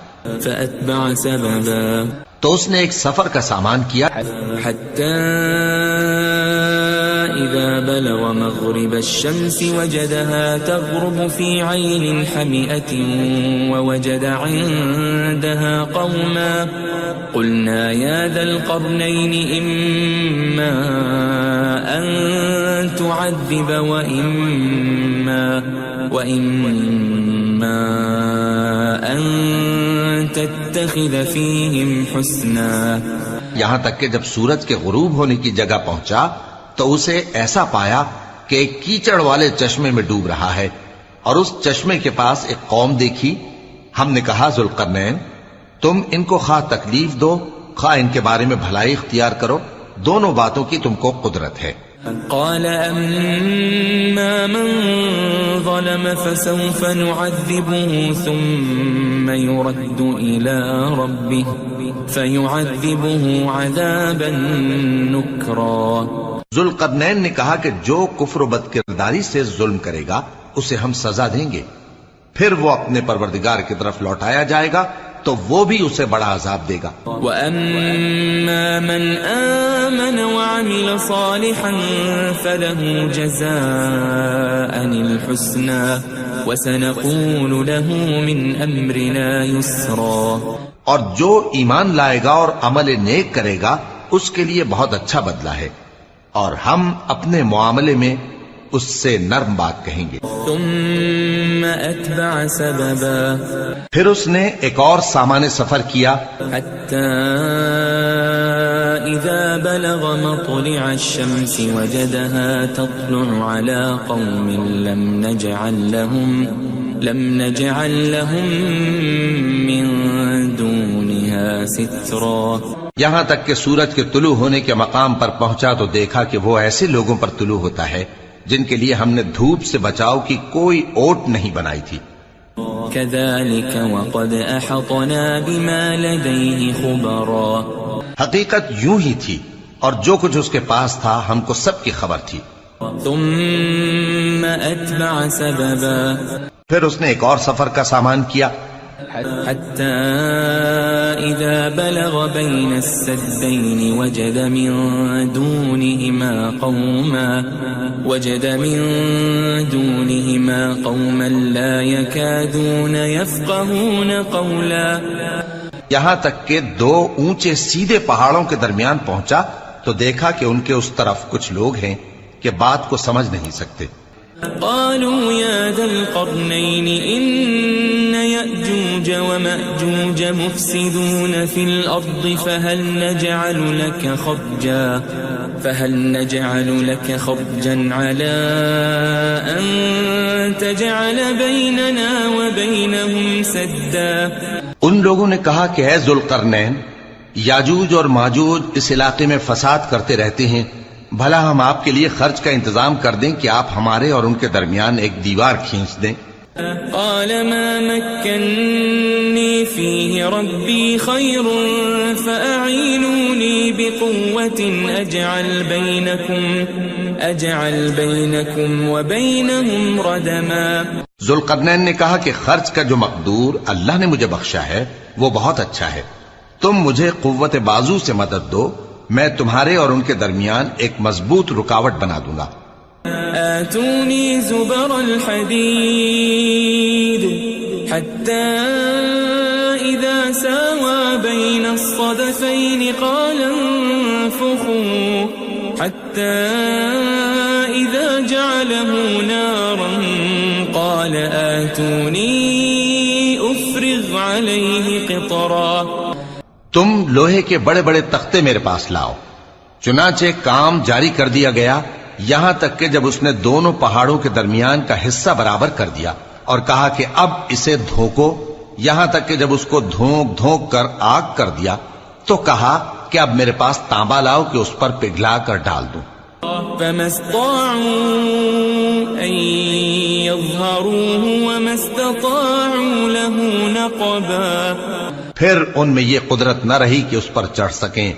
Speaker 2: فَأَتْبَعَ سَبَبًا،
Speaker 3: تو اس نے ایک سفر کا سامان کیا،
Speaker 2: حَتَّى إِذَا بَلَغَ مَغْرِبَ الشَّمْسِ وَجَدَهَا تَغْرُبُ فِي عَيْنٍ حَمِئَةٍ وَوَجَدَ عِندَهَا قَوْمًا قُلْنَا يَا ذَا الْقَرْنَيْنِ إِمَّا أَن تُعَذِّبَ وَإِمَّا أَن تَتَّخِذَ فِيهِمْ حُسْنًا۔
Speaker 3: یہاں تک کہ جب سورج کے غروب ہونے کی جگہ پہنچا تو اسے ایسا پایا کہ ایک کیچڑ والے چشمے میں ڈوب رہا ہے، اور اس چشمے کے پاس ایک قوم دیکھی۔ ہم نے کہا ذوالقرنین تم ان کو خواہ تکلیف دو خواہ ان کے بارے میں بھلائی اختیار کرو، دونوں باتوں کی تم کو قدرت ہے۔
Speaker 2: قال أما من ظلم فسوف نعذبه ثم يرد إلى ربه فيعذبه عذابا نكرا۔
Speaker 3: ذوالقرنین نے کہا کہ جو کفر و بد کرداری سے ظلم کرے گا اسے ہم سزا دیں گے، پھر وہ اپنے پروردگار کی طرف لوٹایا جائے گا تو وہ بھی اسے بڑا عذاب دے گا۔
Speaker 2: وَأَمَّا مَنْ آمَنَ وَعَمِلَ صَالِحًا فَلَهُ جَزَاءً الْحُسْنَى وَسَنَقُولُ لَهُ مِنْ أَمْرِنَا يُسْرًا۔
Speaker 3: اور جو ایمان لائے گا اور عمل نیک کرے گا اس کے لیے بہت اچھا بدلہ ہے، اور ہم اپنے معاملے میں اس سے نرم بات کہیں گے۔
Speaker 2: ثم أتبع سببا،
Speaker 3: پھر اس نے ایک اور سامان سفر کیا،
Speaker 2: حتى إذا بلغ مطلع الشمس وجدها تطلع على قوم لم نجعل لهم من دونها سترا۔
Speaker 3: یہاں تک کہ سورج کے طلوع ہونے کے مقام پر پہنچا تو دیکھا کہ وہ ایسے لوگوں پر طلوع ہوتا ہے جن کے لیے ہم نے دھوپ سے بچاؤ کی کوئی اوٹ نہیں بنائی تھی۔
Speaker 2: كذلك وقد أحطنا بما لديه خبرا،
Speaker 3: حقیقت یوں ہی تھی اور جو کچھ اس کے پاس تھا ہم کو سب کی خبر تھی۔
Speaker 2: ثم أتبع سببا،
Speaker 3: پھر اس نے ایک اور سفر کا سامان کیا،
Speaker 2: حتى إذا بلغ بين السدين وجد من دونهما قوما لا يكادون يفقهون قولا۔
Speaker 3: یہاں تک کہ دو اونچے سیدھے پہاڑوں کے درمیان پہنچا تو دیکھا کہ ان کے اس طرف کچھ لوگ ہیں کہ بات کو سمجھ نہیں سکتے۔
Speaker 2: قالوا يا ذا القرنين إن يأجوج ومأجوج مفسدون في الأرض فهل نجعل لك خرجا على أن تجعل بيننا وبينهم سدا۔
Speaker 3: ان لوگوں نے کہا کہ اے ذوالقرنین، یاجوج اور ماجوج اس علاقے میں فساد کرتے رہتے ہیں، بھلا ہم آپ کے لیے خرچ کا انتظام کر دیں کہ آپ ہمارے اور ان کے درمیان ایک دیوار کھینچ دیں۔
Speaker 2: قال ما مكنني فيه ربي خير فأعينوني بقوة أجعل بينكم وبينهم ردما۔
Speaker 3: ذوالقرنین نے کہا کہ خرچ کا جو مقدور اللہ نے مجھے بخشا ہے وہ بہت اچھا ہے، تم مجھے قوت بازو سے مدد دو، میں تمہارے اور ان کے درمیان ایک مضبوط رکاوٹ بنا دوں گا۔
Speaker 2: آتوني زبر الحديد حتى إذا ساوى بين الصدفين قال انفخوا حتى إذا جعله نارا قال آتوني أفرغ عليه قطرا۔
Speaker 3: تم لوہے کے بڑے بڑے تختے میرے پاس لاؤ۔ چنانچہ کام جاری کر دیا گیا یہاں تک کہ جب اس نے دونوں پہاڑوں کے درمیان کا حصہ برابر کر دیا اور کہا کہ اب اسے دھوکو، یہاں تک کہ جب اس کو دھونک دھونک کر آگ کر دیا تو کہا کہ اب میرے پاس تانبا لاؤ کہ اس پر پگھلا کر ڈال دوں۔
Speaker 2: فما استطاعوا أن يظهروه وما استطاعوا له نقبا۔
Speaker 3: پھر ان میں یہ قدرت نہ رہی کہ اس پر چڑھ سکیں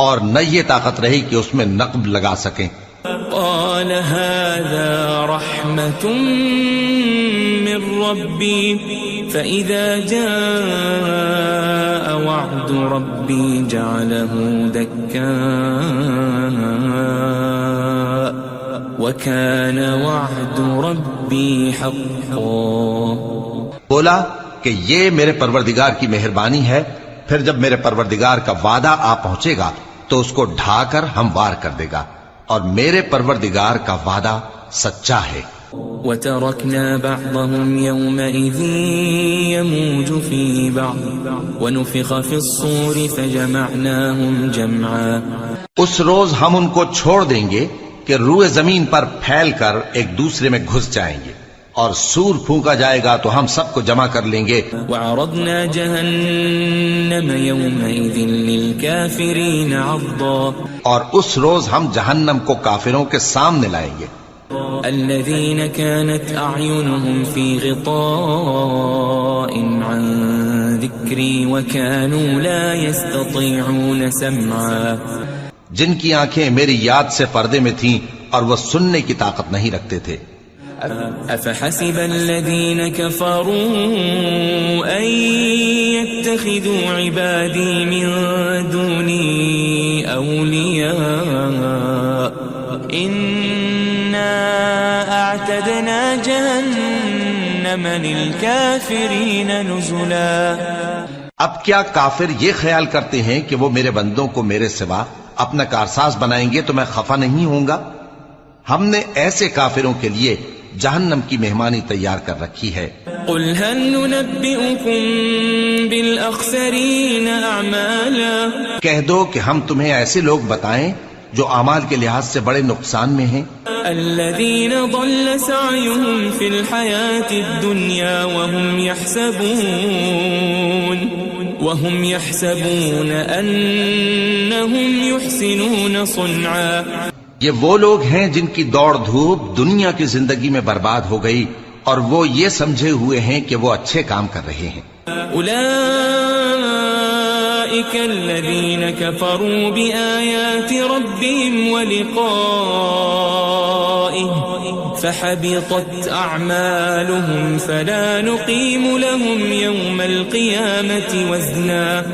Speaker 3: اور نہ یہ طاقت رہی کہ اس میں نقب لگا سکیں۔
Speaker 2: قال هذا رحمة من ربي فإذا جاء وعد ربي جعله دكاء وكان وعد ربي حقا۔
Speaker 3: بولا کہ یہ میرے پروردگار کی مہربانی ہے، پھر جب میرے پروردگار کا وعدہ آ پہنچے گا تو اس کو ڈھا کر ہموار کر دے گا، اور میرے پروردگار کا وعدہ سچا ہے۔
Speaker 2: وَتَرَكْنَا بَعْضَهُمْ يَوْمَئِذٍ يَمُوجُ فِي بَعْضٍ وَنُفِخَ فِي الصُّورِ فَجَمَعْنَاهُمْ جَمْعًا۔ اس
Speaker 3: روز ہم ان کو چھوڑ دیں گے کہ روئے زمین پر پھیل کر ایک دوسرے میں گھس جائیں گے، اور سور پھونکا جائے گا تو ہم سب کو جمع کر لیں گے۔
Speaker 2: وَعَرَضْنَا جَهَنَّمَ يَوْمَئِذٍ لِلْكَافِرِينَ عَرْضًا۔
Speaker 3: اور اس روز ہم جہنم کو کافروں کے سامنے لائیں گے۔
Speaker 2: الذين كانت أعينهم في غطاء عن ذكري وكانوا لا يستطيعون سمعا۔
Speaker 3: جن کی آنکھیں میری یاد سے پردے میں تھیں اور وہ سننے کی طاقت نہیں رکھتے تھے۔
Speaker 2: أفحسب الذين كفروا أن اتخذوا عبادي من دوني أولياء إنا أعتدنا جهنم للكافرين نزلا.
Speaker 3: اب کیا کافر یہ خیال کرتے ہیں کہ وہ میرے بندوں کو میرے سوا اپنا کارساز بنائیں گے تو میں خفا نہیں ہوں گا؟ ہم نے ایسے کافروں کے لیے جہنم کی مہمانی تیار کر رکھی ہے.
Speaker 2: قل هل ننبئكم بالأخسرين أعمالا.
Speaker 3: کہہ دو کہ ہم تمہیں ایسے لوگ بتائیں جو اعمال کے لحاظ سے بڑے نقصان میں ہیں.
Speaker 2: الذين ضل سعيهم في الحياة الدنيا وهم يحسبون أنهم يحسنون صنعا.
Speaker 3: یہ وہ لوگ ہیں جن کی دوڑ دھوپ دنیا کی زندگی میں برباد ہو گئی اور وہ یہ سمجھے ہوئے ہیں کہ وہ اچھے کام کر رہے ہیں.
Speaker 2: أولئك الذين كفروا بآيات ربهم ولقائه فحبطت أعمالهم فلا نقيم لهم يوم القيامة وزنا.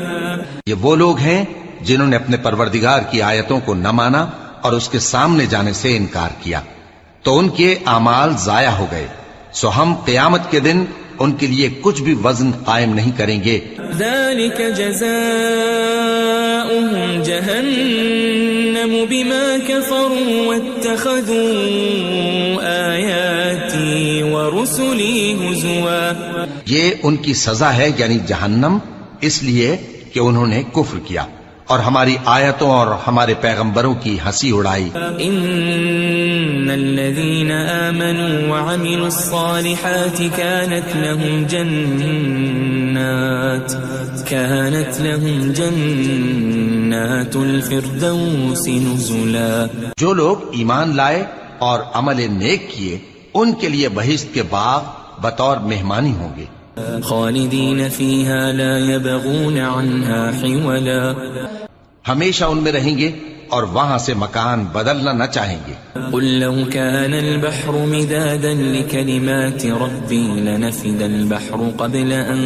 Speaker 3: یہ وہ لوگ ہیں جنہوں نے اپنے پروردگار کی آیتوں کو نہ مانا اور اس کے سامنے جانے سے انکار کیا تو ان کے اعمال ضائع ہو گئے، سو ہم قیامت کے دن ان کے لیے کچھ بھی وزن قائم نہیں کریں گے.
Speaker 2: ذلك جزاؤهم جهنم بما كفروا واتخذوا آياتي ورسلي هزوا.
Speaker 3: یہ ان کی سزا ہے یعنی جہنم، اس لیے کہ انہوں نے کفر کیا اور ہماری آیتوں اور ہمارے پیغمبروں کی ہنسی اڑائی.
Speaker 2: ان الذين آمنوا وعملوا الصالحات كانت لهم جنات الفردوس نزلا.
Speaker 3: جو لوگ ایمان لائے اور عمل نیک کیے ان کے لیے بہشت کے باغ بطور مہمانی ہوں گے.
Speaker 2: خالدین فیہا لا یبغون عنہا حولا.
Speaker 3: ہمیشہ ان میں رہیں گے اور وہاں سے مکان بدلنا نہ چاہیں گے.
Speaker 2: قل لو كان البحر مدادا لكلمات ربي لنفد البحر قبل أن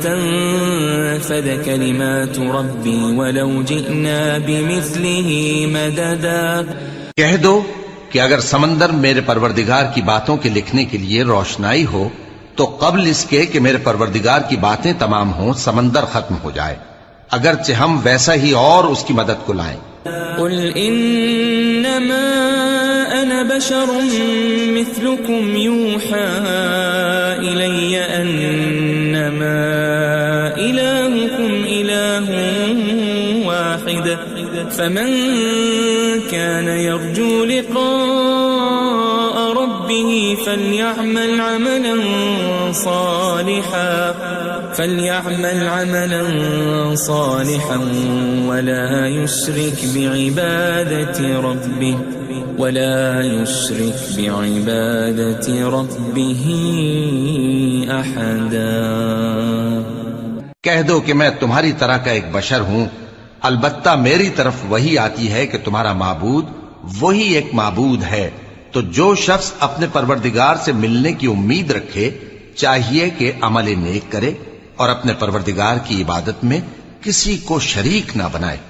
Speaker 2: تنفد كلمات ربي ولو جئنا بمثله مددا.
Speaker 3: کہہ دو کہ اگر سمندر میرے پروردگار کی باتوں کے لکھنے کے لیے روشنائی ہو تو قبل اس کے کہ میرے پروردگار کی باتیں تمام ہوں سمندر ختم ہو جائے، اگرچہ ہم ویسا ہی اور اس کی مدد کو لائیں.
Speaker 2: قل انما انا بشر مثلكم يوحى الي انما الهكم اله واحد فمن كان يرجو لقاء ربه فليعمل عملا صالحا ولا يشرك بعبادة ربه أحدا.
Speaker 3: کہہ دو کہ میں تمہاری طرح کا ایک بشر ہوں، البتہ میری طرف وہی آتی ہے کہ تمہارا معبود وہی ایک معبود ہے. تو جو شخص اپنے پروردگار سے ملنے کی امید رکھے چاہیے کہ عمل نیک کرے اور اپنے پروردگار کی عبادت میں کسی کو شریک نہ بنائے.